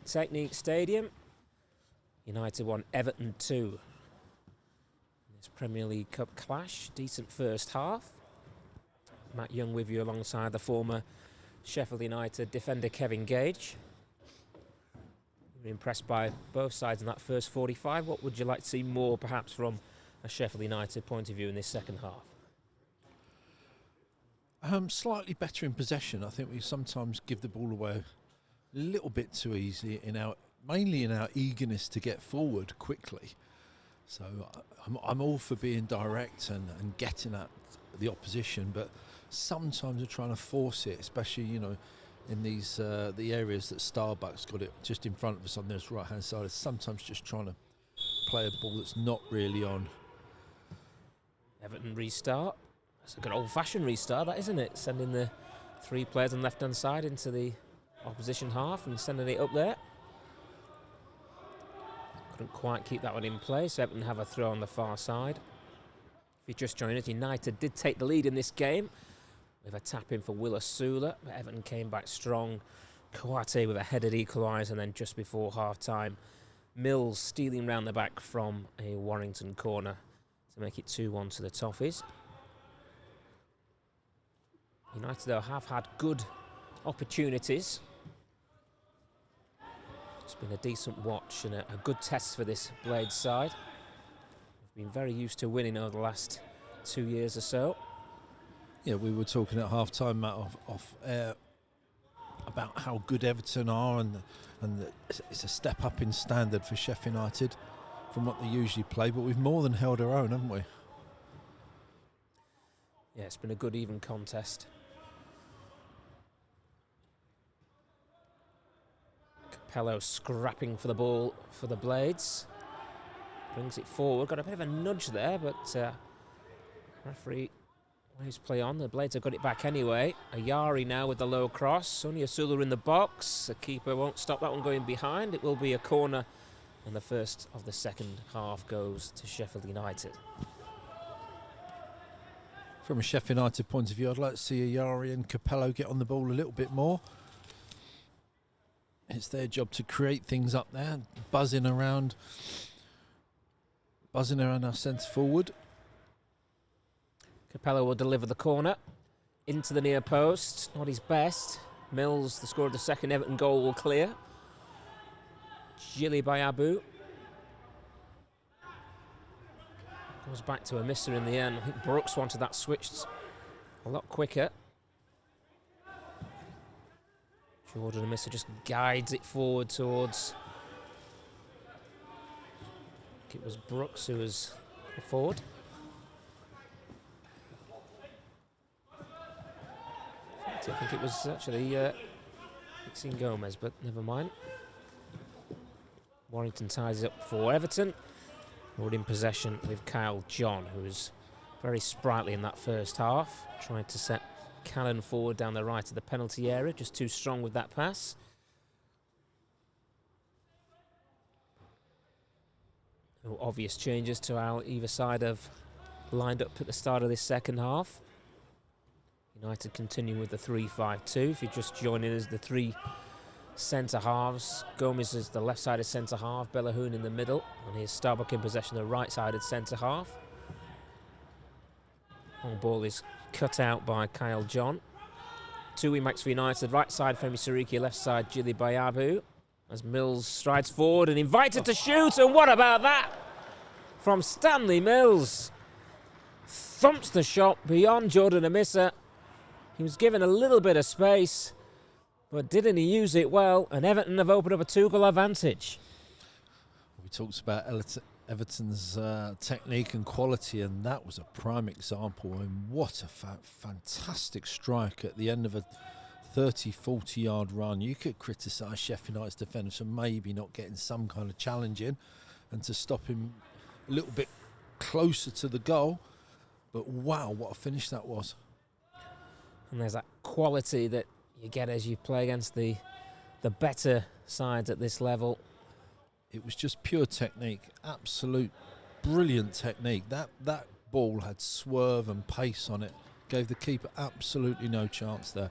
Technique Stadium. United won Everton 2. In this Premier League Cup clash, decent first half. Matt Young with you alongside the former Sheffield United defender Kevin Gage. You're impressed by both sides in that first 45. What would you like to see more perhaps from a Sheffield United point of view in this second half? Slightly better in possession. I think we sometimes give the ball away a little bit too easy mainly in our eagerness to get forward quickly. So I'm all for being direct and getting at the opposition, but sometimes we're trying to force it, especially in these the areas that Starbuck's got it just in front of us on this right hand side. It's sometimes just trying to play a ball that's not really on. Everton restart. It's a good old-fashioned restart, that, isn't it? Sending the 3 players on the left-hand side into the opposition half and sending it up there. Couldn't quite keep that one in place. Everton have a throw on the far side. If you just joined us, United did take the lead in this game with a tap in for Willis Sula, but Everton came back strong. Kouate with a headed equaliser, and then just before half-time, Mills stealing round the back from a Warrington corner to make it 2-1 to the Toffees. United, though, have had good opportunities. It's been a decent watch and a good test for this Blades side. We've been very used to winning over the last 2 years or so. Yeah, we were talking at half-time, Matt, off air about how good Everton are, and it's a step up in standard for Sheffield United from what they usually play, but we've more than held our own, haven't we? Yeah, it's been a good even contest. Capello scrapping for the ball for the Blades. Brings it forward. Got a bit of a nudge there, but referee waves play on. The Blades have got it back anyway. Ayari now with the low cross. Sonia Sula in the box. The keeper won't stop that one going behind. It will be a corner, and the first of the second half goes to Sheffield United. From a Sheffield United point of view, I'd like to see Ayari and Capello get on the ball a little bit more. It's their job to create things up there, buzzing around our centre forward. Capello will deliver the corner into the near post. Not his best. Mills, the score of the second Everton goal, will clear. Jili Bayabu goes back to a misser in the end. I think Brooks wanted that switched a lot quicker. Jordan Amissa just guides it forward towards, I think it was Brooks who was forward. I think it was actually Maxine Gomez, but never mind. Warrington ties up for Everton. We're in possession with Kyle John, who was very sprightly in that first half, trying to set Callan forward down the right of the penalty area, just too strong with that pass. No obvious changes to how either side have lined up at the start of this second half. United continuing with the 3-5-2. If you're just joining us, the 3 centre halves. Gomez is the left-sided centre half, Bellahoon in the middle, and here's Starbuck in possession of the right-sided centre half. Long ball is cut out by Kyle John. 2 wing backs for United. Right side Femi Siriki, left side Jili Bayabu. As Mills strides forward and invited to shoot, and what about that? From Stanley Mills. Thumps the shot beyond Jordan Amissa. He was given a little bit of space, but didn't he use it well? And Everton have opened up a 2-goal advantage. We talked about Everton's technique and quality, and that was a prime example. And what a fantastic strike at the end of a 30-40 yard run. You could criticise Sheffield United's defenders for maybe not getting some kind of challenge in and to stop him a little bit closer to the goal, but wow, what a finish that was. And there's that quality that you get as you play against the better sides at this level. It was just pure technique, absolute brilliant technique. That ball had swerve and pace on it, gave the keeper absolutely no chance there.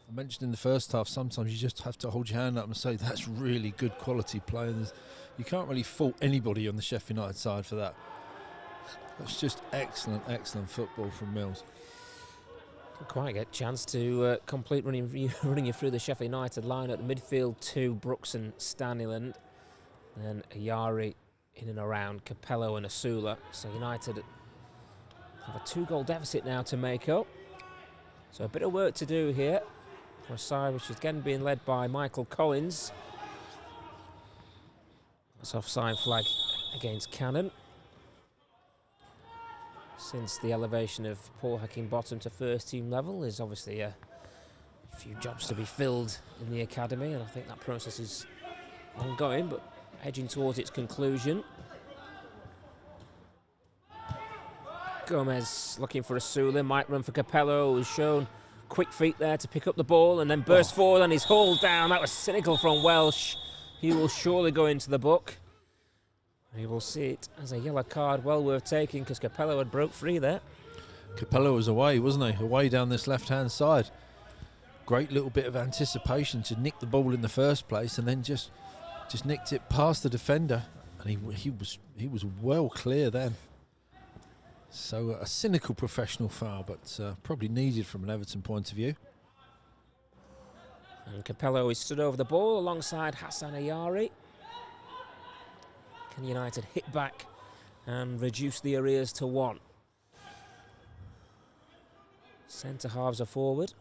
I mentioned in the first half, sometimes you just have to hold your hand up and say that's really good quality play. And you can't really fault anybody on the Sheffield United side for that. That's just excellent, excellent football from Mills. Didn't quite get a chance to complete running you through the Sheffield United line at the midfield to Brooks and Staniland. Then Ayari in and around Capello and Asula. So United have a 2-goal deficit now to make up. So a bit of work to do here for a side which is again being led by Michael Collins. That's offside flag against Cannon. Since the elevation of Paul Heckingbottom to first team level, there's obviously a few jobs to be filled in the academy, and I think that process is ongoing but edging towards its conclusion. Gomez looking for Asula, might run for Capello, who's shown quick feet there to pick up the ball and then burst forward and he's hauled down. That was cynical from Welsh. He will surely go into the book. We will see it as a yellow card, well worth taking, because Capello had broke free there. Capello was away, wasn't he? Away down this left-hand side. Great little bit of anticipation to nick the ball in the first place, and then just nicked it past the defender, and he was well clear then. So a cynical professional foul, but probably needed from an Everton point of view. And Capello is stood over the ball alongside Hassan Ayari. Can United hit back and reduce the arrears to 1? Centre halves are forward.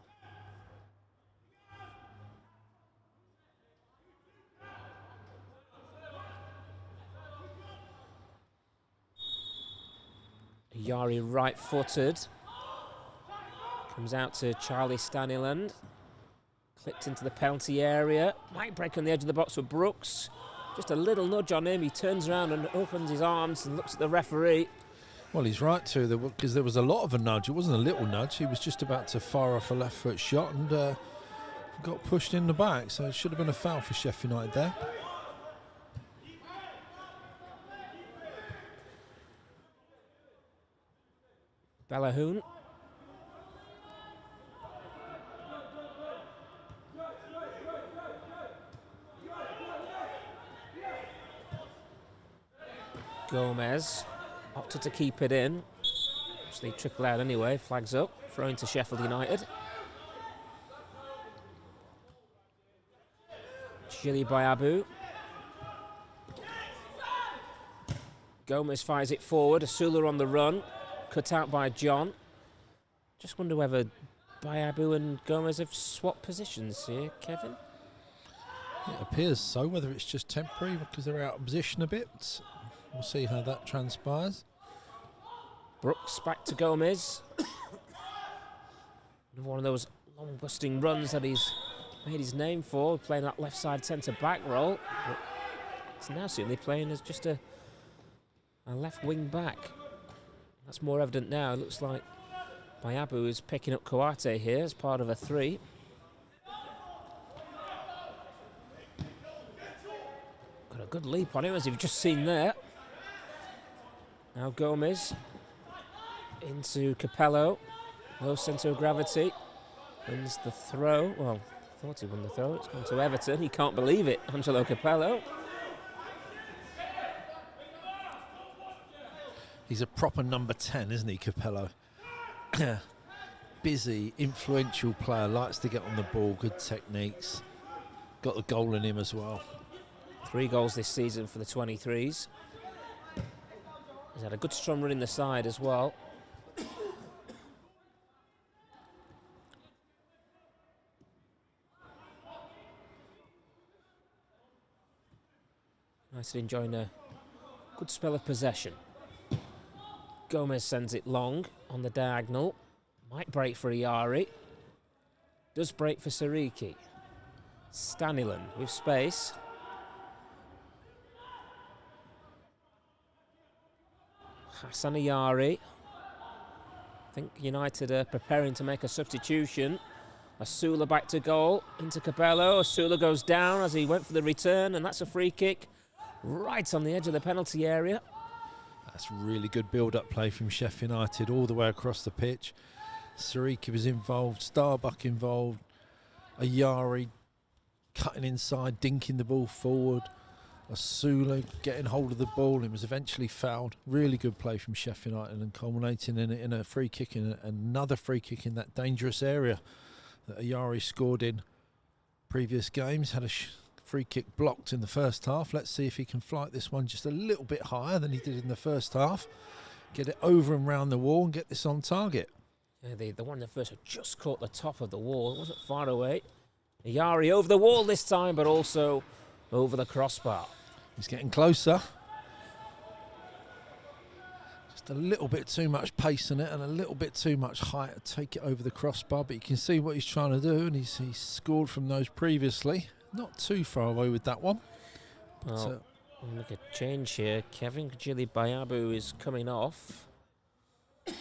Ayari right-footed. Comes out to Charlie Staniland. Clipped into the penalty area. Might break on the edge of the box for Brooks. Just a little nudge on him. He turns around and opens his arms and looks at the referee. Well, he's right too, because there was a lot of a nudge. It wasn't a little nudge. He was just about to fire off a left foot shot and got pushed in the back. So it should have been a foul for Sheffield United there. Balahoon. Gomez opted to keep it in. Actually trickle out anyway, flags up, throwing to Sheffield United. Chili by Abu. Gomez fires it forward, Asula on the run, cut out by John. Just wonder whether Bayabu and Gomez have swapped positions here, Kevin? It appears so, whether it's just temporary because they're out of position a bit. We'll see how that transpires. Brooks back to Gomez. One of those long busting runs that he's made his name for, playing that left side centre back role. But it's now certainly playing as just a left wing back. That's more evident now. It looks like Bayabu is picking up Kouate here as part of a 3. Got a good leap on him, as you've just seen there. Now Gomez into Capello. Low centre of gravity. Wins the throw. Well, thought he won the throw. It's gone to Everton. He can't believe it. Angelo Capello. He's a proper number 10, isn't he, Capello? Busy, influential player. Likes to get on the ball. Good techniques. Got the goal in him as well. 3 goals this season for the 23s. He's had a good strong run in the side as well. United enjoying a good spell of possession. Gomez sends it long on the diagonal. Might break for Ayari. Does break for Sariki. Staniland with space. Hassan Ayari. I think United are preparing to make a substitution. Asula back to goal, into Capello. Asula goes down as he went for the return, and that's a free kick right on the edge of the penalty area. That's really good build-up play from Sheffield United all the way across the pitch. Sariki was involved, Starbuck involved. Ayari cutting inside, dinking the ball forward. Asula getting hold of the ball and was eventually fouled. Really good play from Sheffield United and culminating in a free kick, and another free kick in that dangerous area that Ayari scored in previous games. Had a free kick blocked in the first half. Let's see if he can flight this one just a little bit higher than he did in the first half. Get it over and round the wall and get this on target. Yeah, the one in the first had just caught the top of the wall. It wasn't far away. Ayari over the wall this time, but also over the crossbar. He's getting closer. Just a little bit too much pace in it and a little bit too much height to take it over the crossbar, but you can see what he's trying to do, and he's scored from those previously. Not too far away with that one. Well, look at change here. Kevin Kajili Bayabu is coming off. I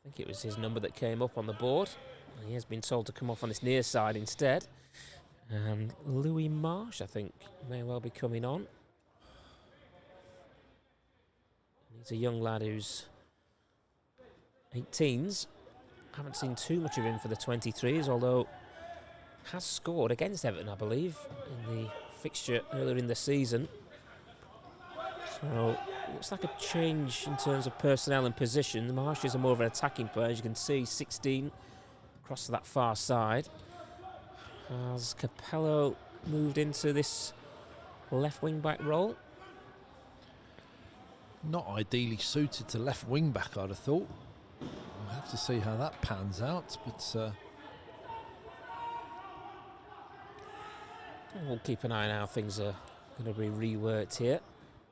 think it was his number that came up on the board. And he has been told to come off on his near side instead. And Louis Marsh, I think, may well be coming on. He's a young lad who's 18s. Haven't seen too much of him for the 23s, although has scored against Everton, I believe, in the fixture earlier in the season. So looks like a change in terms of personnel and position. Marsh is a more of an attacking player, as you can see, 16 across to that far side. Has Capello moved into this left wing back role? Not ideally suited to left wing back, I'd have thought. We'll have to see how that pans out, but we'll keep an eye on how things are going to be reworked here.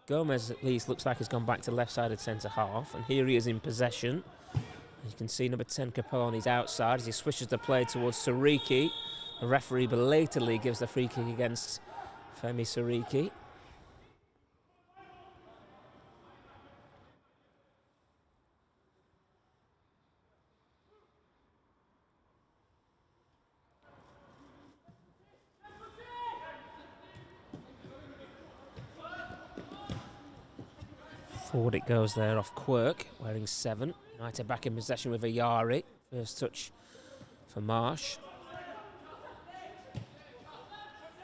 Gomez at least looks like he's gone back to left-sided centre half, and here he is in possession. You can see number 10 Capello on his outside as he switches the play towards Sariki. The referee belatedly gives the free kick against Femi Sariki. Forward it goes there off Quirk, wearing 7. United back in possession with Ayari. First touch for Marsh.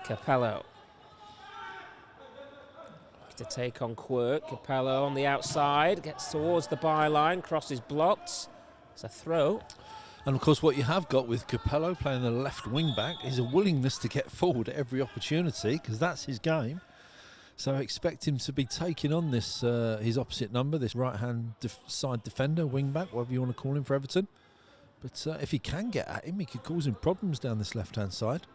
Capello. To take on Quirk. Capello on the outside, gets towards the byline, crosses blocked. It's a throw. And of course what you have got with Capello playing the left wing back is a willingness to get forward at every opportunity, because that's his game. So I expect him to be taking on this his opposite number, this right-hand side defender, wing-back, whatever you want to call him for Everton. But if he can get at him, he could cause him problems down this left-hand side.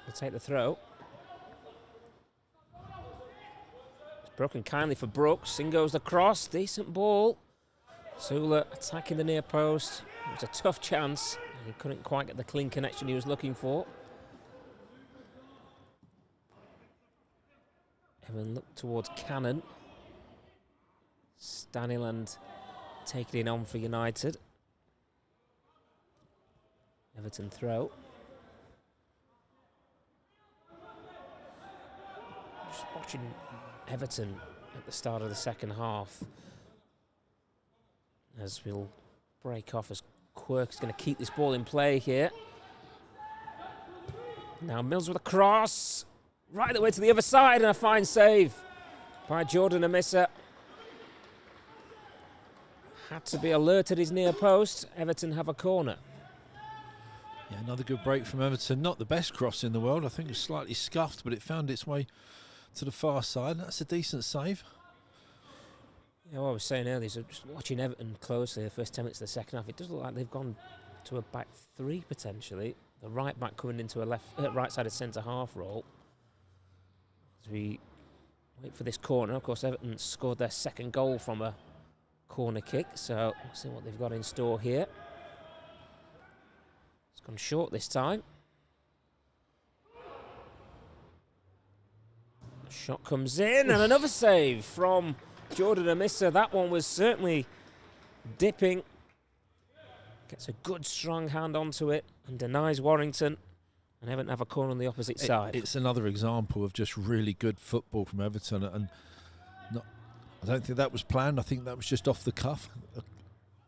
He'll take the throw. It's broken kindly for Brooks. In goes the cross. Decent ball. Sula attacking the near post. It was a tough chance. He couldn't quite get the clean connection he was looking for. Evan looked towards Cannon. Staniland taking it on for United. Everton throw. Just watching Everton at the start of the second half, as we'll break off as Quirk's going to keep this ball in play here. Now Mills with a cross, right the way to the other side, and a fine save by Jordan Amissa. Had to be alert at his near post. Everton have a corner. Yeah, another good break from Everton. Not the best cross in the world. I think it was slightly scuffed, but it found its way to the far side. That's a decent save. Yeah, what I was saying earlier, so just watching Everton closely the first 10 minutes of the second half, it does look like they've gone to a back 3 potentially. The right back coming into a right-sided centre-half role. As we wait for this corner, of course, Everton scored their second goal from a corner kick, so we'll see what they've got in store here. It's gone short this time. The shot comes in, and another save from Jordan Amissa. That one was certainly dipping. Gets a good strong hand onto it and denies Warrington. And Everton have a corner on the opposite side. It's another example of just really good football from Everton. And I don't think that was planned. I think that was just off the cuff.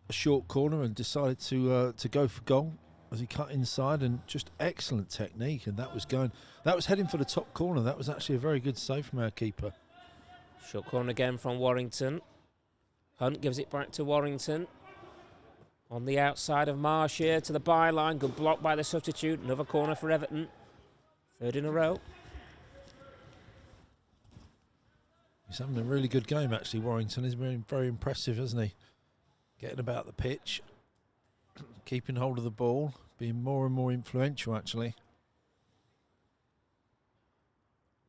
a short corner and decided to go for goal as he cut inside, and just excellent technique. And that was heading for the top corner. That was actually a very good save from our keeper. Short corner again from Warrington. Hunt gives it back to Warrington. On the outside of Marsh here to the byline. Good block by the substitute. Another corner for Everton. Third in a row. He's having a really good game, actually. Warrington has been very impressive, hasn't he? Getting about the pitch, keeping hold of the ball, being more and more influential, actually.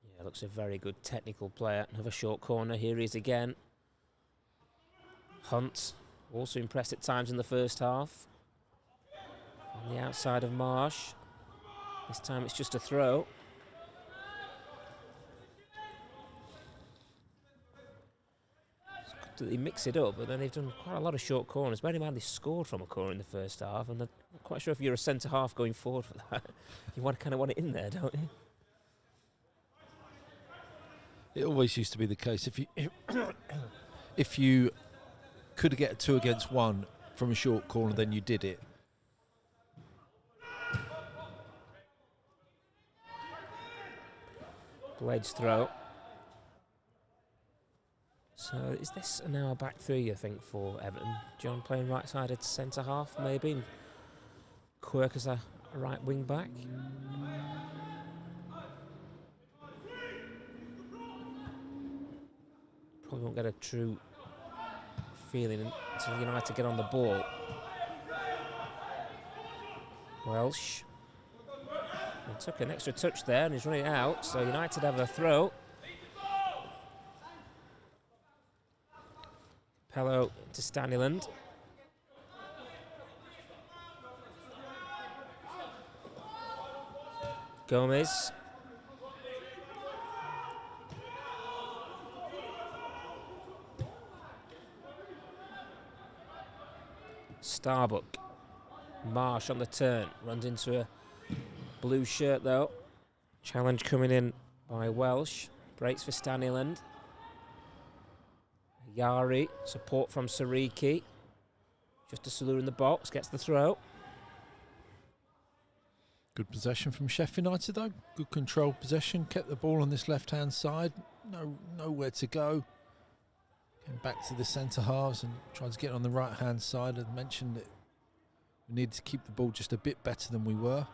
Yeah, looks a very good technical player. Another short corner. Here he is again. Hunt, also impressed at times in the first half. On the outside of Marsh. This time it's just a throw. It's good that they mix it up, but then they've done quite a lot of short corners. Bearing in mind they scored from a corner in the first half, and I'm not quite sure if you're a centre-half going forward for that. You kind of want it in there, don't you? It always used to be the case. If you could get a 2 against 1 from a short corner, then you did it. Blades throw. So is this now a back three, I think, for Everton? John playing right-sided centre-half, maybe? And Quirk as a right wing-back? Probably won't get a true feeling until United get on the ball. Welsh. He took an extra touch there and he's running out, so United have a throw. Pello to Staniland. Gomez. Starbuck. Marsh on the turn. Runs into a blue shirt though. Challenge coming in by Welsh. Breaks for Staniland. Yari. Support from Sariki. Just a Sulu in the box. Gets the throw. Good possession from Sheffield United though. Good controlled possession. Kept the ball on this left-hand side. Nowhere to go. Came back to the centre halves and tried to get on the right-hand side. I mentioned that we needed to keep the ball just a bit better than we were.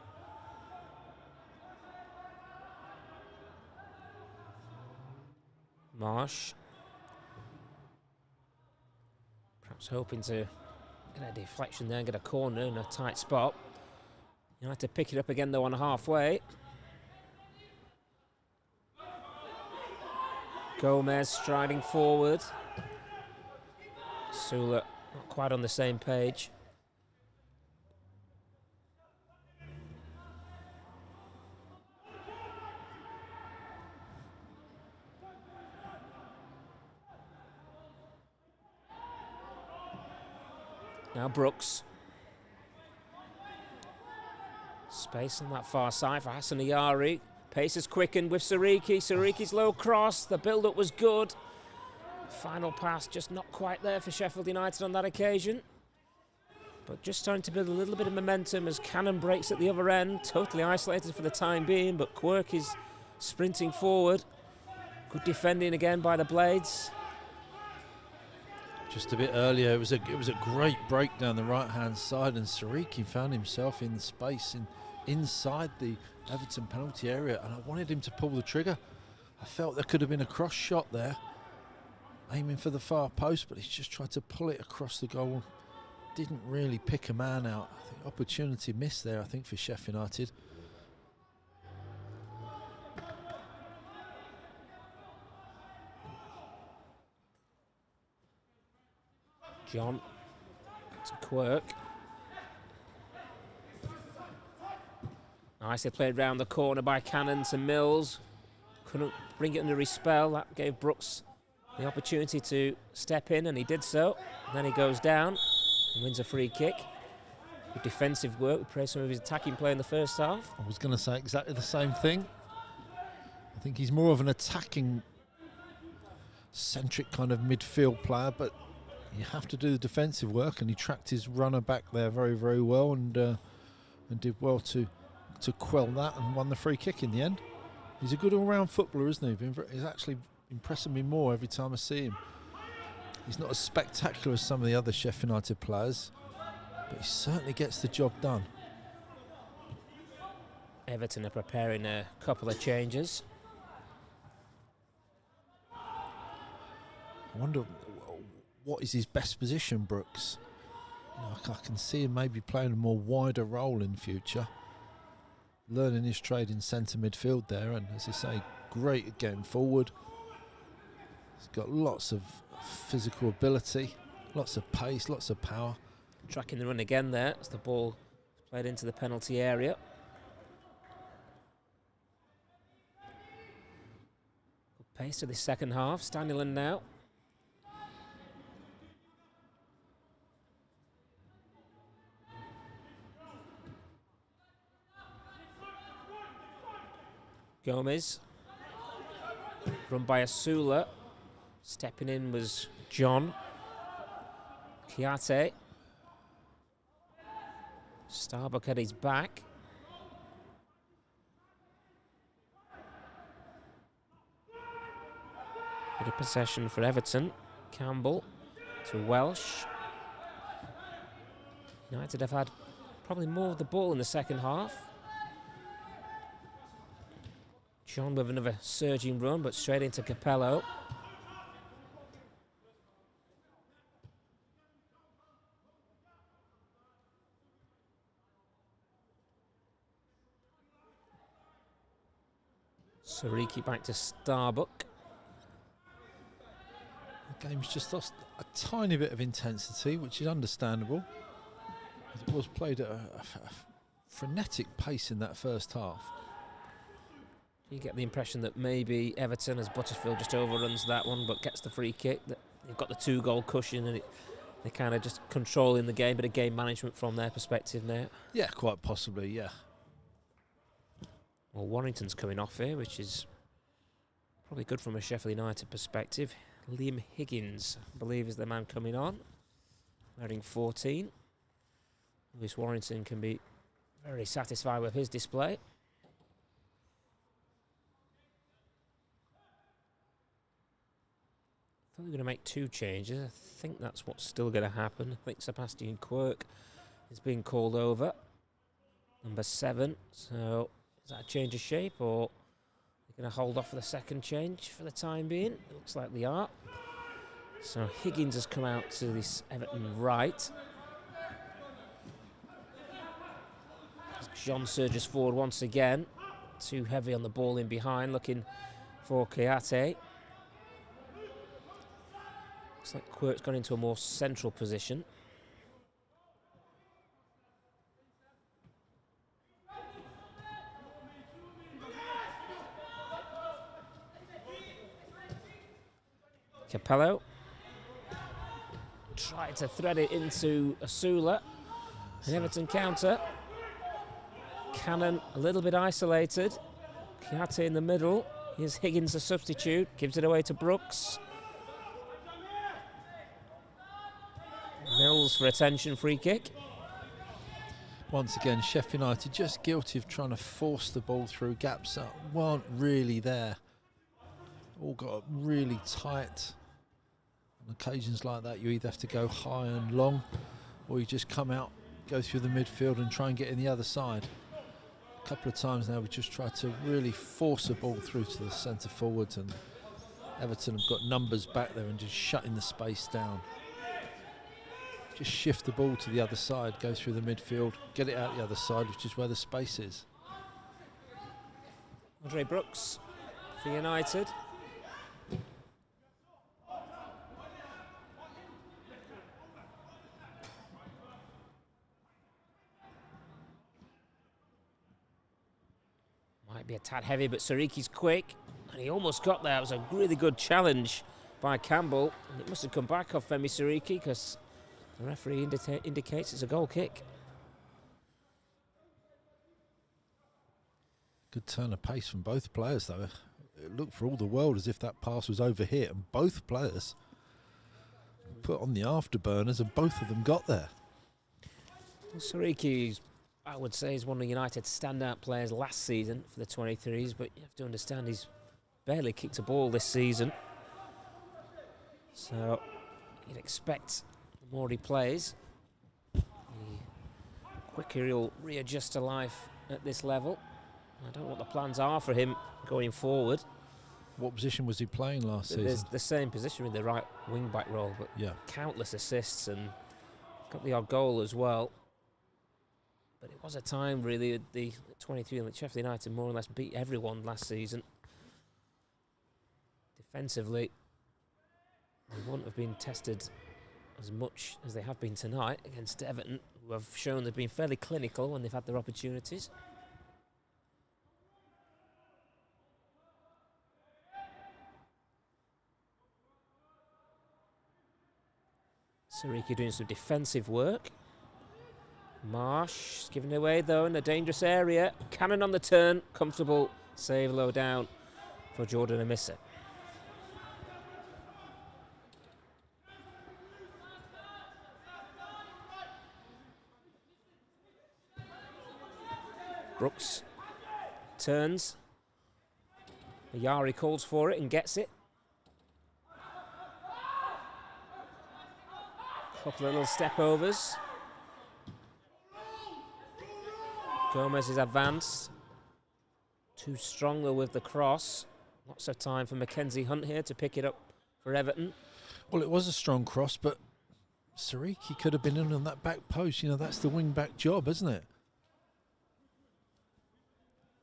Marsh. Perhaps hoping to get a deflection there and get a corner in a tight spot. United pick it up again though on halfway. Gomez striding forward. Sula not quite on the same page. Now Brooks. Space on that far side for Hassan Ayari. Pace has quickened with Sariki. Sariki's low cross. The build-up was good. Final pass just not quite there for Sheffield United on that occasion. But just starting to build a little bit of momentum as Cannon breaks at the other end. Totally isolated for the time being, but Quirk is sprinting forward. Good defending again by the Blades. Just a bit earlier, it was a great break down the right-hand side, and Sariki found himself in space inside the Everton penalty area, and I wanted him to pull the trigger. I felt there could have been a cross shot there, aiming for the far post, but he's just tried to pull it across the goal. Didn't really pick a man out. I think opportunity missed there, I think, for Sheffield United. John to Quirk. Nicely played round the corner by Cannon to Mills. Couldn't bring it under his spell. That gave Brooks the opportunity to step in, and he did so. And then he goes down and wins a free kick. Good defensive work. We praised some of his attacking play in the first half. I was going to say exactly the same thing. I think he's more of an attacking centric kind of midfield player, but you have to do the defensive work, and he tracked his runner back there very, very well, and did well to quell that and won the free kick in the end. He's a good all-round footballer, isn't he? He's actually impressing me more every time I see him. He's not as spectacular as some of the other Sheffield United players, but he certainly gets the job done. Everton are preparing a couple of changes. I wonder what is his best position, Brooks. You know, I can see him maybe playing a more wider role in future, learning his trade in centre midfield there, and as I say, great at getting forward. He's got lots of physical ability, lots of pace, lots of power. Tracking the run again there as the ball played into the penalty area. Good pace to the second half. Stanleyland now. Gomez, run by Asula. Stepping in was John. Kiate. Starbuck at his back. Bit of possession for Everton. Campbell to Welsh. United have had probably more of the ball in the second half. John with another surging run, but straight into Capello. Sariki back to Starbuck. The game's just lost a tiny bit of intensity, which is understandable. It was played at a frenetic pace in that first half. You get the impression that maybe Everton, as Butterfield just overruns that one but gets the free kick, that they've got the 2-goal cushion, and they're kind of just controlling the game, bit of game management from their perspective now. Yeah, quite possibly, yeah. Well, Warrington's coming off here, which is probably good from a Sheffield United perspective. Liam Higgins, I believe, is the man coming on, wearing 14. Lewis Warrington can be very satisfied with his display. I thought we were going to make 2 changes. I think that's what's still going to happen. I think Sebastian Quirk is being called over. Number 7. So is that a change of shape, or are they going to hold off for the second change for the time being? It looks like they are. So Higgins has come out to this Everton right. John surges forward once again. Too heavy on the ball in behind, looking for Kiate. Looks like Quirk's gone into a more central position. Capello tried to thread it into Asula. An Everton counter. Cannon a little bit isolated. Kiate in the middle. Here's Higgins, the substitute. Gives it away to Brooks. Mills for attention, free kick. Once again, Sheffield United just guilty of trying to force the ball through gaps that weren't really there. All got really tight. On occasions like that, you either have to go high and long, or you just come out, go through the midfield and try and get in the other side. A couple of times now we just tried to really force a ball through to the centre forwards, and Everton have got numbers back there and just shutting the space down. Just shift the ball to the other side, go through the midfield, get it out the other side, which is where the space is. Andre Brooks for United. Might be a tad heavy, but Sariki's quick, and he almost got there. It was a really good challenge by Campbell, and it must have come back off Femi Sariki, because the referee indicates it's a goal kick. Good turn of pace from both players, though. It looked for all the world as if that pass was over here, and both players put on the afterburners, and both of them got there. Sariki, I would say, is one of United's standout players last season for the 23s, but you have to understand he's barely kicked a ball this season. So you'd expect the more he plays, the quicker he'll readjust to life at this level. I don't know what the plans are for him going forward. What position was he playing last season? There's the same position in the right wing-back role, but yeah, countless assists and got the odd goal as well. But it was a time, really, at the 23 that Sheffield United more or less beat everyone last season. Defensively, they wouldn't have been tested as much as they have been tonight against Everton, who have shown they've been fairly clinical when they've had their opportunities. Sariki doing some defensive work. Marsh giving away though in a dangerous area. Cannon on the turn, comfortable save low down for Jordan Amissa. Brooks turns. Yari calls for it and gets it. Couple of little step overs. Gomez is advanced. Too strong though with the cross. Lots of time for Mackenzie Hunt here to pick it up for Everton. Well, it was a strong cross, but Sariki could have been in on that back post. You know, that's the wing-back job, isn't it?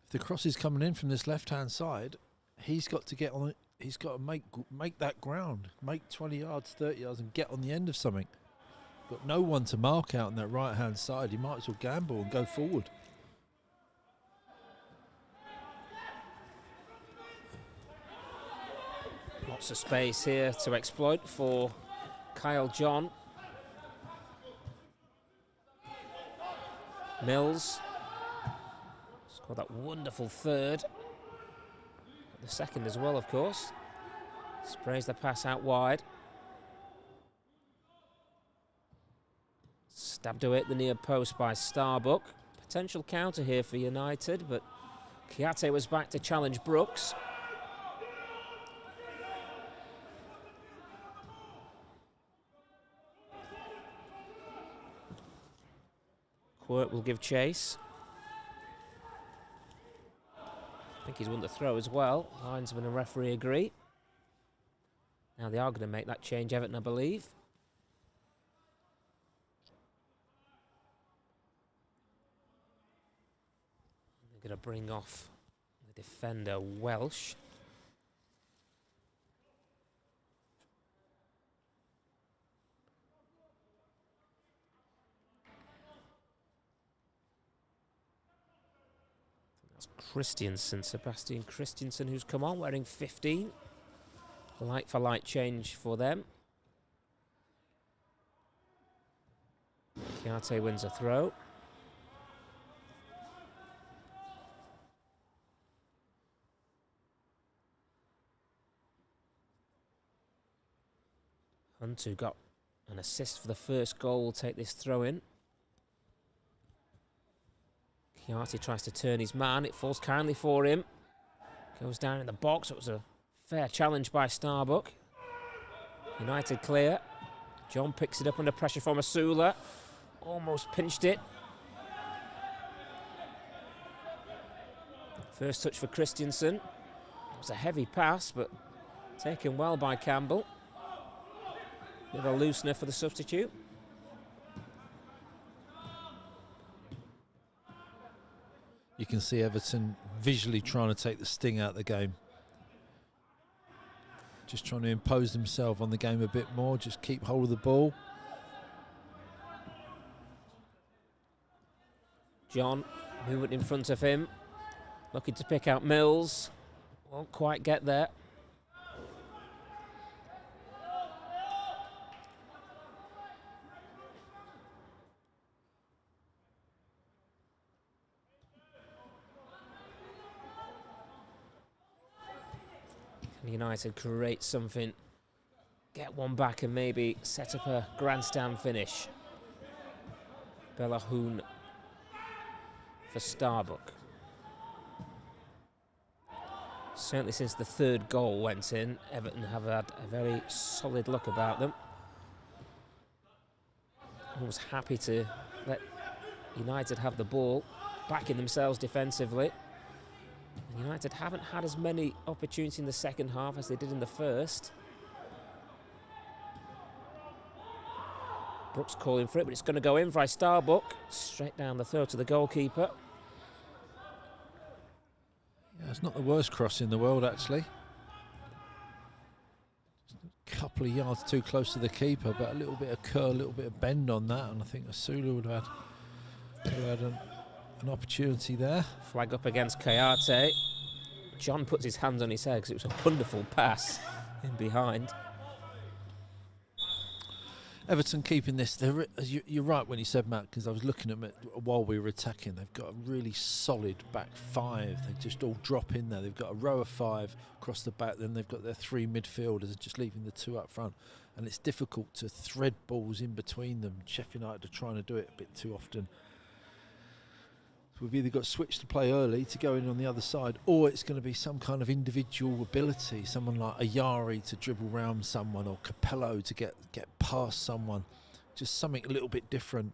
If the cross is coming in from this left-hand side, he's got to get on it. He's got to make that ground, make 20 yards, 30 yards, and get on the end of something. Got no one to mark out on that right-hand side. He might as well gamble and go forward. Lots of space here to exploit for Kyle John. Mills scored that wonderful third. The second as well, of course. Sprays the pass out wide. Stabbed away at the near post by Starbuck. Potential counter here for United, but Kiate was back to challenge Brooks. Quirk will give chase. I think he's won the throw as well. Linesman and referee agree. Now they are going to make that change, Everton, I believe. They're going to bring off the defender, Welsh. Christiansen, Sebastian Christiansen, who's come on wearing 15. Light for light change for them. Kiate wins a throw. Hunt, who got an assist for the first goal, will take this throw in. Kiate tries to turn his man. It falls kindly for him. Goes down in the box. It was a fair challenge by Starbuck. United clear. John picks it up under pressure from Asula. Almost pinched it. First touch for Christiansen. It was a heavy pass, but taken well by Campbell. Bit of a loosener for the substitute. You can see Everton visually trying to take the sting out of the game. Just trying to impose themselves on the game a bit more, just keep hold of the ball. John, movement in front of him, looking to pick out Mills. Won't quite get there. United create something, get get one back and maybe set up a grandstand finish. Belahoon for Starbuck. Certainly since the third goal went in, Everton have had a very solid look about them. I was happy to let United have the ball, backing themselves defensively. And United haven't had as many opportunities in the second half as they did in the first. Brooks calling for it, but it's going to go in by Starbuck. Straight down the throat to the goalkeeper. Yeah, it's not the worst cross in the world, actually. Just a couple of yards too close to the keeper, but a little bit of curl, a little bit of bend on that, and I think Asula would have had an opportunity there. Flag up against Kayate. John puts his hands on his head because it was a wonderful pass in behind. Everton keeping this. You're right when you said, Matt, because I was looking at it while we were attacking. They've got a really solid back five. They just all drop in there. They've got a row of five across the back. Then they've got their three midfielders, just leaving the two up front. And it's difficult to thread balls in between them. Sheffield United are trying to do it a bit too often. So we've either got to switch to play early to go in on the other side, or it's going to be some kind of individual ability. Someone like Ayari to dribble round someone, or Capello to get past someone. Just something a little bit different.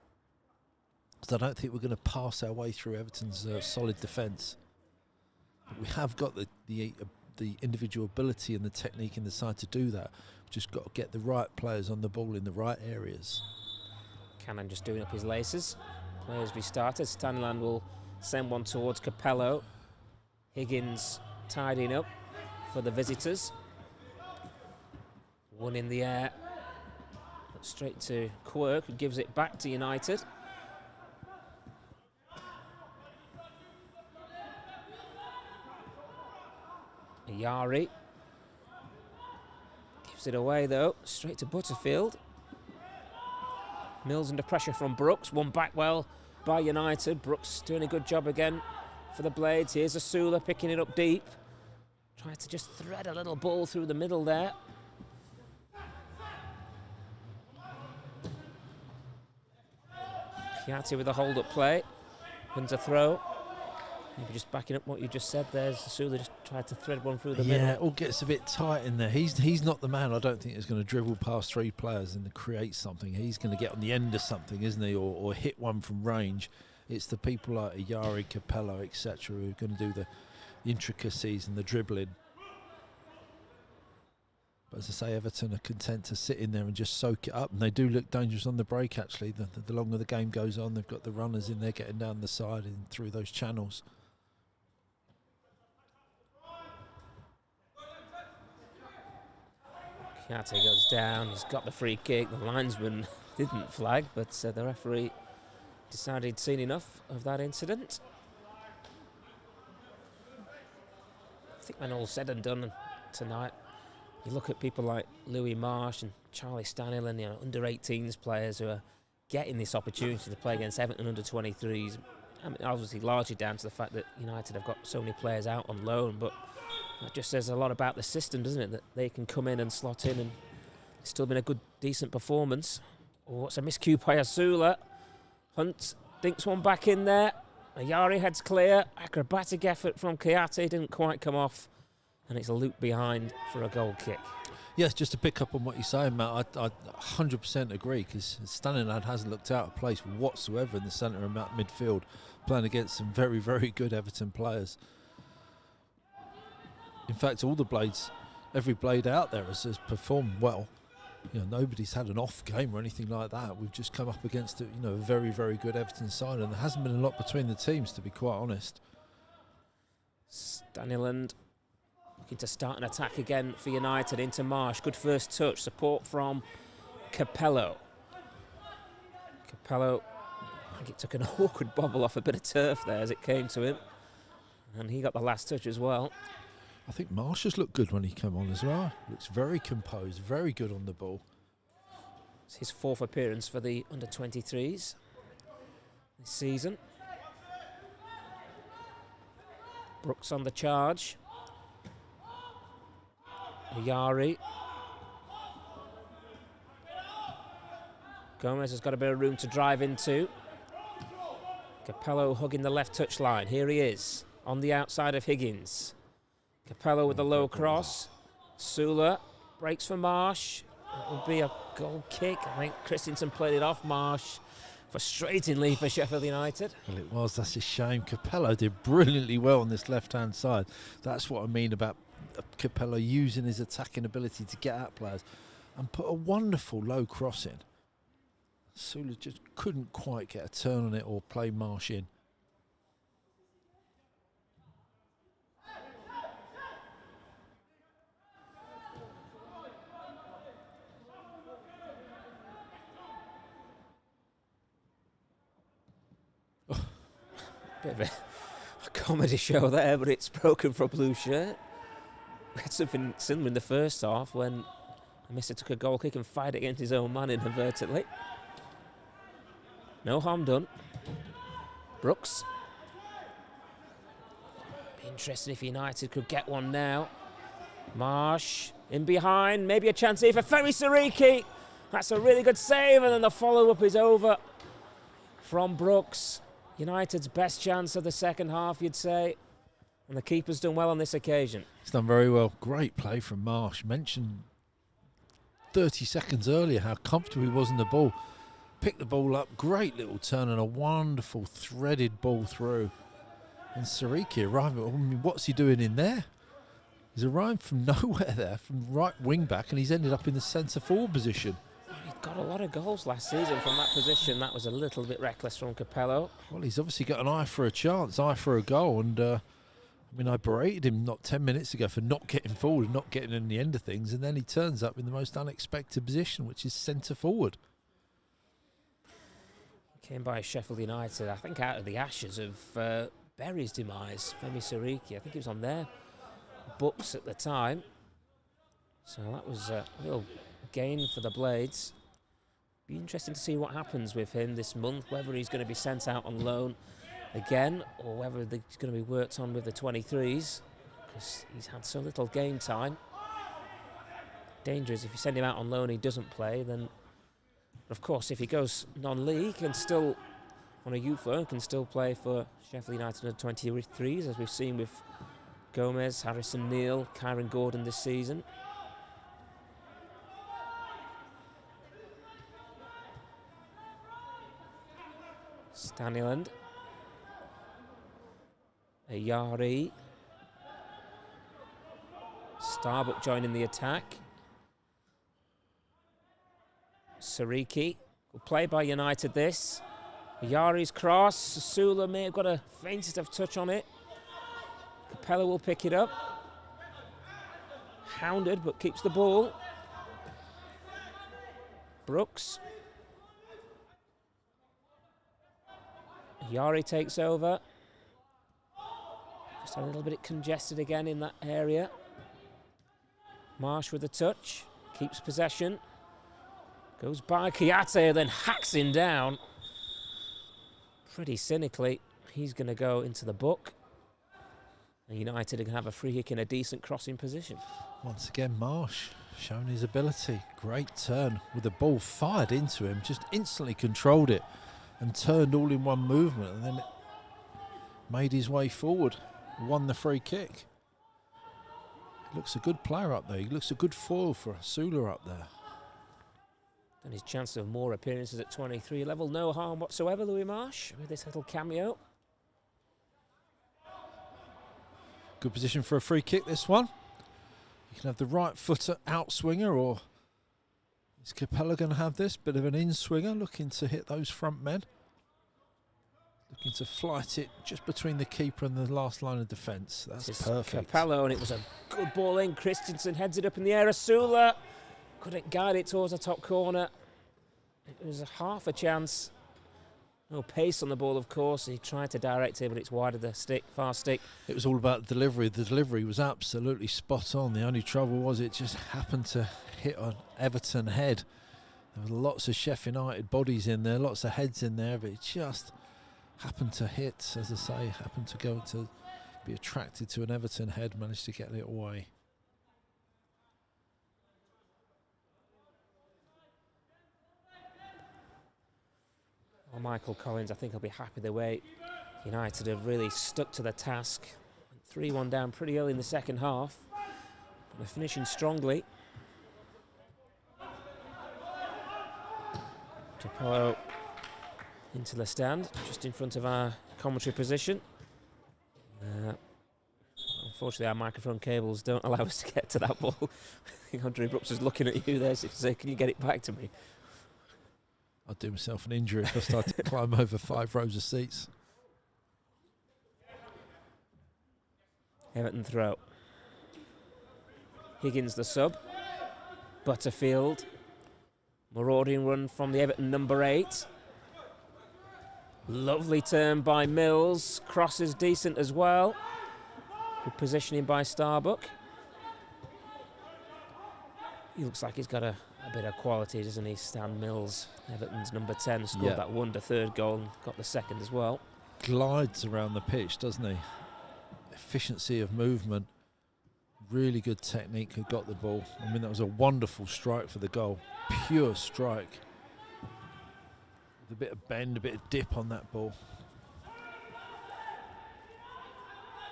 Because I don't think we're going to pass our way through Everton's solid defence. But we have got the individual ability and the technique in the side to do that. We've just got to get the right players on the ball in the right areas. Cannon just doing up his laces. Players restarted. Stanland will send one towards Capello. Higgins tidying up for the visitors. One in the air. Straight to Quirk, who gives it back to United. Ayari. Gives it away though. Straight to Butterfield. Mills under pressure from Brooks. One back well by United. Brooks doing a good job again for the Blades. Here's Asula picking it up deep. Trying to just thread a little ball through the middle there. Chiati with a hold-up play. Wins a throw. Maybe just backing up what you just said there. Asula just tried to thread one through the middle. Yeah, it all gets a bit tight in there. He's not the man, I don't think, who's going to dribble past three players and create something. He's going to get on the end of something, isn't he, or hit one from range. It's the people like Ayari, Capello, etc., who are going to do the intricacies and the dribbling. But as I say, Everton are content to sit in there and just soak it up, and they do look dangerous on the break, actually. The longer the game goes on, they've got the runners in there getting down the side and through those channels. Chiati goes down, he's got the free kick. The linesman didn't flag, but the referee decided he'd seen enough of that incident. I think when all's said and done tonight, you look at people like Louis Marsh and Charlie Staniel and under 18s players who are getting this opportunity to play against Everton under 23s. I mean, obviously largely down to the fact that United have got so many players out on loan, but that just says a lot about the system, doesn't it? That they can come in and slot in, and it's still been a good, decent performance. Oh, it's a miscue by Asula. Hunt dinks one back in there. Ayari heads clear. Acrobatic effort from Chiati, didn't quite come off. And it's a loop behind for a goal kick. Yes, just to pick up on what you're saying, Matt, I 100% agree, because Staniel hasn't looked out of place whatsoever in the centre of midfield, playing against some very, very good Everton players. In fact, all the Blades, every Blade out there has performed well. You know, nobody's had an off game or anything like that. We've just come up against a very, very good Everton side, and there hasn't been a lot between the teams, to be quite honest. Staniland looking to start an attack again for United into Marsh. Good first touch, support from Capello. Capello, I think it took an awkward bobble off a bit of turf there as it came to him, and he got the last touch as well. I think Marsh has looked good when he came on as well. Looks very composed, very good on the ball. It's his fourth appearance for the under-23s this season. Brooks on the charge. Ayari. Gomez has got a bit of room to drive into. Capello hugging the left touchline. Here he is on the outside of Higgins. Capello with the low cross. Sula breaks for Marsh. It will be a goal kick. I think Christensen played it off Marsh. Frustratingly for Sheffield United. Well, it was. That's a shame. Capello did brilliantly well on this left-hand side. That's what I mean about Capello using his attacking ability to get at players and put a wonderful low cross in. Sula just couldn't quite get a turn on it or play Marsh in. Bit of a comedy show there, but it's broken for a blue shirt. We had something similar in the first half when Missa took a goal kick and fired it against his own man inadvertently. No harm done. Brooks. Be interesting if United could get one now. Marsh in behind, maybe a chance here for Ferry Sariki. That's a really good save, and then the follow-up is over from Brooks. United's best chance of the second half, you'd say. And the keeper's done well on this occasion. He's done very well. Great play from Marsh. Mentioned 30 seconds earlier how comfortable he was in the ball. Picked the ball up. Great little turn and a wonderful threaded ball through. And Sariki arriving. I mean, what's he doing in there? He's arrived from nowhere there, from right wing back, and he's ended up in the centre forward position. He got a lot of goals last season from that position. That was a little bit reckless from Capello. Well, he's obviously got an eye for a chance, eye for a goal. And I mean, I berated him not 10 minutes ago for not getting forward and not getting in the end of things. And then he turns up in the most unexpected position, which is centre forward. Came by Sheffield United, I think, out of the ashes of Berry's demise. Femi Sariki, I think he was on their books at the time. So that was a real gain for the Blades. Be interesting to see what happens with him this month, whether he's going to be sent out on loan again or whether he's going to be worked on with the 23s, because he's had so little game time. Dangerous if you send him out on loan and he doesn't play, then of course if he goes non-league, he can still, on a youth loan, can still play for Sheffield United under 23s, as we've seen with Gomez, Harrison Neal, Kyron Gordon this season. Staniland. Ayari. Starbuck joining the attack. Sariki. Good play by United this. Ayari's cross. Sula may have got a faintest of touch on it. Capello will pick it up. Hounded but keeps the ball. Brooks. Yari takes over. Just a little bit congested again in that area. Marsh with a touch. Keeps possession. Goes by Kiate, then hacks him down. Pretty cynically, he's going to go into the book. And United are going to have a free kick in a decent crossing position. Once again, Marsh showing his ability. Great turn with the ball fired into him. Just instantly controlled it and turned all in one movement, and then it made his way forward, won the free kick. He looks a good player up there. He looks a good foil for Sula up there. And his chance of more appearances at 23 level. No harm whatsoever, Louis Marsh, with this little cameo. Good position for a free kick, this one. You can have the right footer out swinger, or is Capello going to have this? Bit of an in swinger, looking to hit those front men. Looking to flight it just between the keeper and the last line of defence. That's perfect. Capello, and it was a good ball in. Christensen heads it up in the air. Sula couldn't guide it towards the top corner. It was a half a chance. No pace on the ball, of course. He tried to direct it, but it's wide of the stick, far stick. It was all about delivery. The delivery was absolutely spot on. The only trouble was it just happened to hit an Everton head. There were lots of Sheffield United bodies in there, lots of heads in there, but it just happened to hit, as I say, happened to go to be attracted to an Everton head, managed to get it away. Michael Collins, I think he'll be happy the way United have really stuck to the task. 3-1 down pretty early in the second half. They're finishing strongly. Capello into the stand, just in front of our commentary position. Unfortunately, our microphone cables don't allow us to get to that ball. I think Andre Brooks is looking at you there as if to say, can you get it back to me? I'd do myself an injury if I started to climb over 5 rows of seats. Everton throw. Higgins the sub. Butterfield. Marauding run from the Everton number 8. Lovely turn by Mills. Cross is decent as well. Good positioning by Starbuck. He looks like he's got a bit of quality, doesn't he, Stan Mills? Everton's number 10 scored that wonder third goal and got the second as well. Glides around the pitch, doesn't he? Efficiency of movement. Really good technique who got the ball. I mean, that was a wonderful strike for the goal. Pure strike. With a bit of bend, a bit of dip on that ball.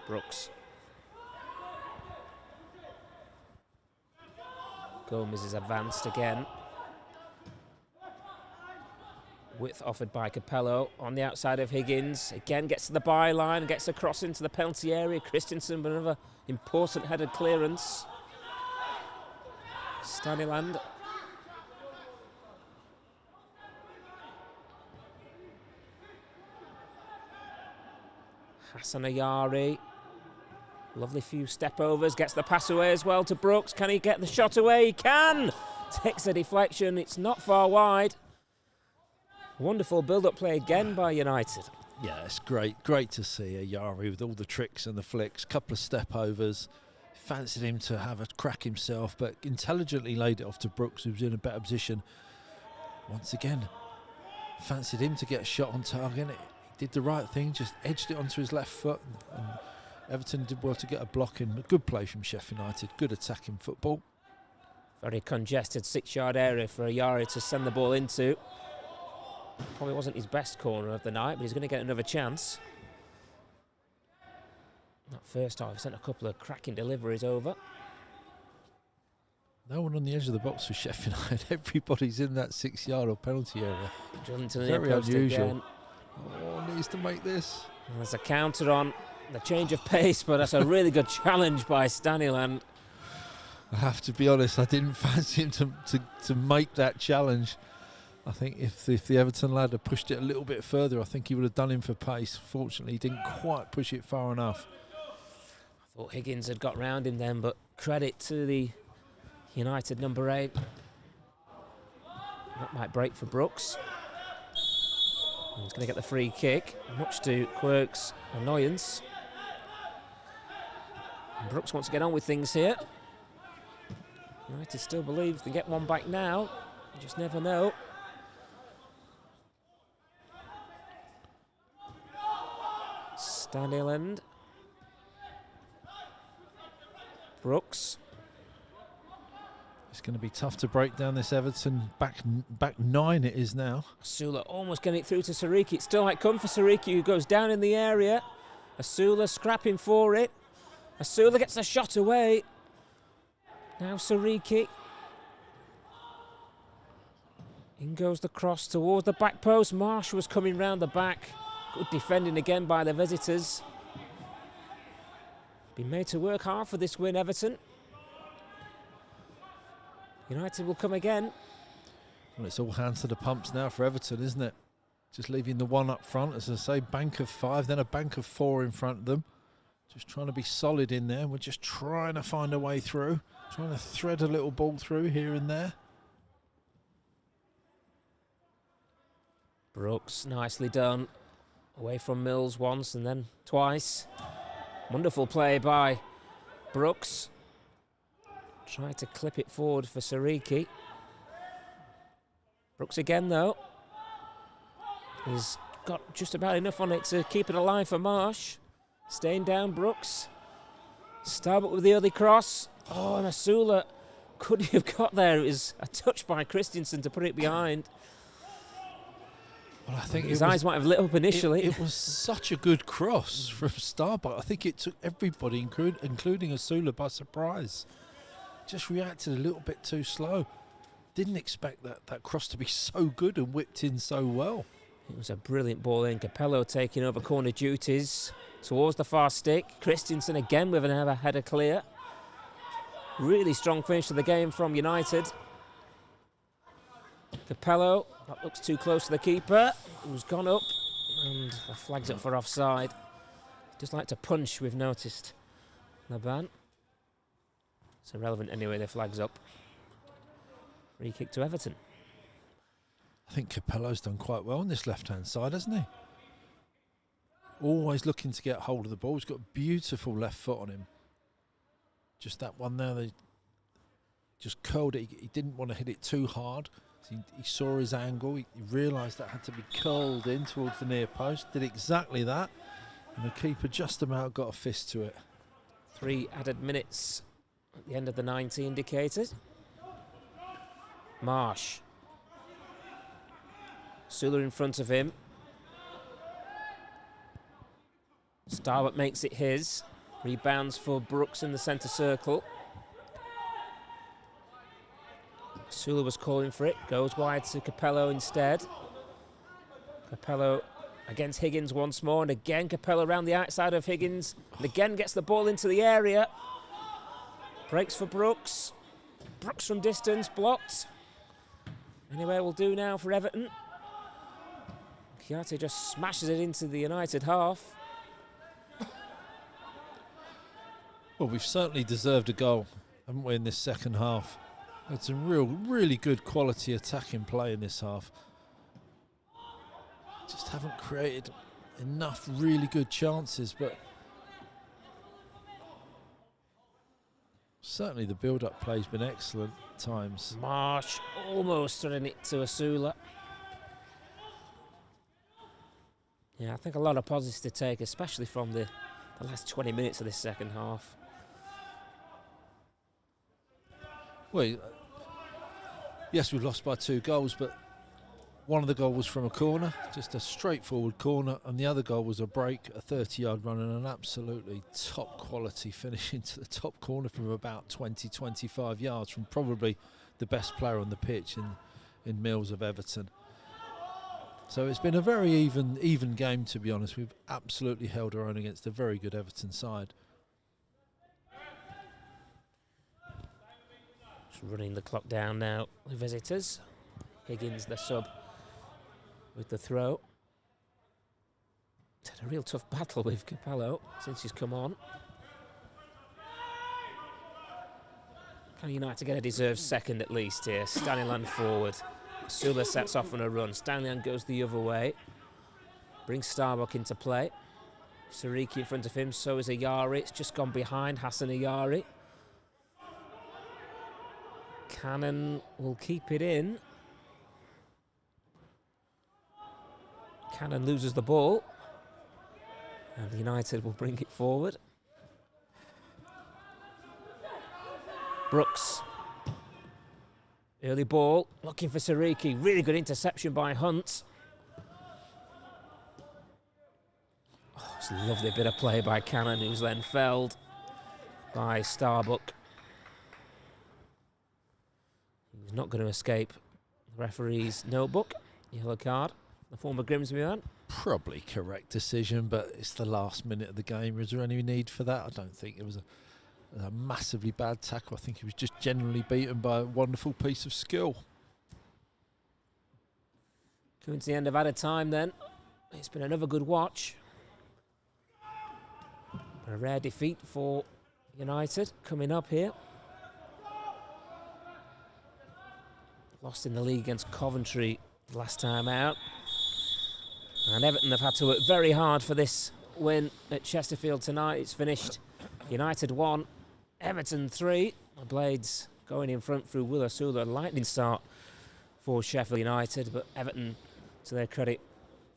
Brooks. Gomez is advanced again. Width offered by Capello on the outside of Higgins. Again gets to the byline, gets across into the penalty area. Christensen, but another important headed clearance. Staniland. Hassan Ayari. Lovely few step overs, gets the pass away as well to Brooks. Can he get the shot away? He can! Takes the deflection, it's not far wide. Wonderful build-up play again by United. Yeah, it's great to see Ayari with all the tricks and the flicks, couple of step overs. Fancied him to have a crack himself, but intelligently laid it off to Brooks, who was in a better position. Once again, fancied him to get a shot on target. He did the right thing, just edged it onto his left foot. And Everton did well to get a block in. A good play from Sheffield United, good attacking football. Very congested 6-yard area for Ayari to send the ball into. Probably wasn't his best corner of the night, but he's going to get another chance. That first half, he sent a couple of cracking deliveries over. No one on the edge of the box for Sheffield United. Everybody's in that 6-yard or penalty area. Very unusual. Again. Oh, needs to make this. And there's a counter on the change of pace, but that's a really good challenge by Staniland. I have to be honest, I didn't fancy him to make that challenge. I think if the Everton lad had pushed it a little bit further, I think he would have done him for pace. Fortunately, he didn't quite push it far enough. I thought Higgins had got round him then, but credit to the United number 8. That might break for Brooks. And he's going to get the free kick, much to Quirk's annoyance. And Brooks wants to get on with things here. United still believe they get one back now. You just never know. Staniland. Brooks. It's going to be tough to break down this Everton back 9 it is now. Asula almost getting it through to Sariki. It still might come for Sariki, who goes down in the area. Asula scrapping for it. Asula gets the shot away. Now Sariki. In goes the cross towards the back post. Marsh was coming round the back. Good defending again by the visitors. Been made to work hard for this win, Everton. United will come again. Well, it's all hands to the pumps now for Everton, isn't it? Just leaving the one up front, as I say, bank of 5, then a bank of 4 in front of them. Just trying to be solid in there. We're just trying to find a way through. Trying to thread a little ball through here and there. Brooks, nicely done. Away from Mills once and then twice. Wonderful play by Brooks. Tried to clip it forward for Sariki. Brooks again though. He's got just about enough on it to keep it alive for Marsh. Staying down Brooks. Starbuck with the early cross. Oh, and Asula could he have got there? It was a touch by Christensen to put it behind. Well, I think his eyes might have lit up initially. It was such a good cross from Starbuck. I think it took everybody, including Asula, by surprise. Just reacted a little bit too slow. Didn't expect that cross to be so good and whipped in so well. It was a brilliant ball in. Capello taking over corner duties towards the far stick. Christensen again with another header clear. Really strong finish to the game from United. Capello, that looks too close to the keeper, who's gone up, and the flag's up for offside. Just like to punch, we've noticed. Laban. It's irrelevant anyway, the flag's up. Free kick to Everton. I think Capello's done quite well on this left-hand side, hasn't he? Always looking to get hold of the ball. He's got a beautiful left foot on him. Just that one there, they just curled it. He didn't want to hit it too hard. He saw his angle. He realised that had to be curled in towards the near post. Did exactly that. And the keeper just about got a fist to it. 3 added minutes at the end of the 90 indicated. Marsh. Sula in front of him. Starbuck makes it his. Rebounds for Brooks in the centre circle. Sula was calling for it. Goes wide to Capello instead. Capello against Higgins once more. And again Capello around the outside of Higgins. And again gets the ball into the area. Breaks for Brooks. Brooks from distance. Blocked. Anyway, will do now for Everton. Chiarte just smashes it into the United half. Well, we've certainly deserved a goal, haven't we, in this second half? Had some really good quality attacking play in this half. Just haven't created enough really good chances, but certainly the build-up play's been excellent at times. Marsh almost throwing it to Asula. Yeah, I think a lot of positives to take, especially from the last 20 minutes of this second half. Well, yes, we've lost by 2 goals, but one of the goals was from a corner, just a straightforward corner, and the other goal was a break, a 30-yard run, and an absolutely top-quality finish into the top corner from about 20-25 yards from probably the best player on the pitch in Mills of Everton. So it's been a very even game, to be honest. We've absolutely held our own against a very good Everton side. Just running the clock down now, the visitors. Higgins, the sub, with the throw. It's had a real tough battle with Capello since he's come on. Can United get a deserved second at least here? Stanleyland forward. Sula sets off on a run. Stanleyland goes the other way. Brings Starbuck into play. Sariki in front of him, so is Ayari. It's just gone behind Hassan Ayari. Cannon will keep it in. Cannon loses the ball. And United will bring it forward. Brooks. Early ball, looking for Sariki. Really good interception by Hunt. Oh, it's a lovely bit of play by Cannon, who's then felled by Starbuck. He's not going to escape the referee's notebook. Yellow card, the former Grimsby man. Probably correct decision, but it's the last minute of the game. Is there any need for that? I don't think it was a massively bad tackle. I think he was just generally beaten by a wonderful piece of skill. Coming to the end of added time then. It's been another good watch. A rare defeat for United coming up here. Lost in the league against Coventry last time out. And Everton have had to work very hard for this win at Chesterfield tonight. It's finished United 1, Everton 3. The Blades going in front through Will Asula. Lightning start for Sheffield United, but Everton, to their credit,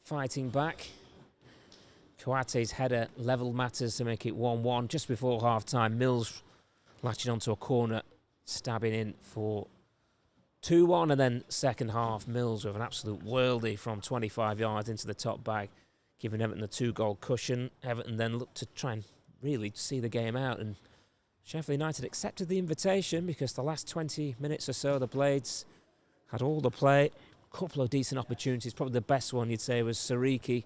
fighting back. Coate's header level matters to make it 1-1. Just before half-time, Mills latching onto a corner, stabbing in for 2-1, and then second half, Mills with an absolute worldie from 25 yards into the top bag, giving Everton a 2-goal cushion. Everton then looked to try and really see the game out, and Sheffield United accepted the invitation because the last 20 minutes or so, the Blades had all the play. A couple of decent opportunities. Probably the best one you'd say was Sariki,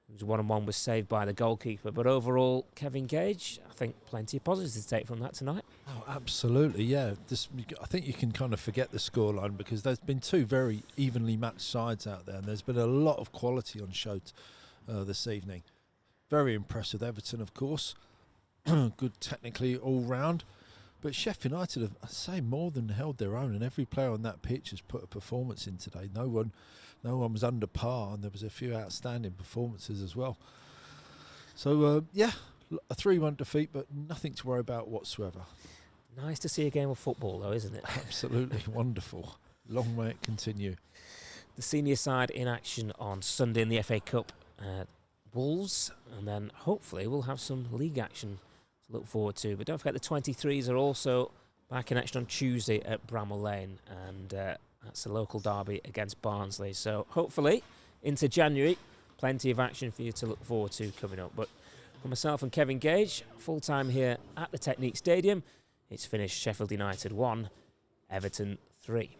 whose one-on-one was saved by the goalkeeper. But overall, Kevin Gage, I think plenty of positives to take from that tonight. Oh, absolutely, yeah. I think you can kind of forget the scoreline because there's been two very evenly matched sides out there, and there's been a lot of quality on show this evening. Very impressed with Everton, of course. Good technically all round. But Sheffield United have, I say, more than held their own, and every player on that pitch has put a performance in today. No one was under par, and there was a few outstanding performances as well. So, yeah, a 3-1 defeat, but nothing to worry about whatsoever. Nice to see a game of football, though, isn't it? Absolutely wonderful. Long may it continue. The senior side in action on Sunday in the FA Cup. Wolves, and then hopefully we'll have some league action to look forward to. But don't forget the 23s are also back in action on Tuesday at Bramall Lane, and that's a local derby against Barnsley. So hopefully into January, plenty of action for you to look forward to coming up. But for myself and Kevin Gage, full time here at the Technique Stadium, it's finished Sheffield United 1, Everton 3.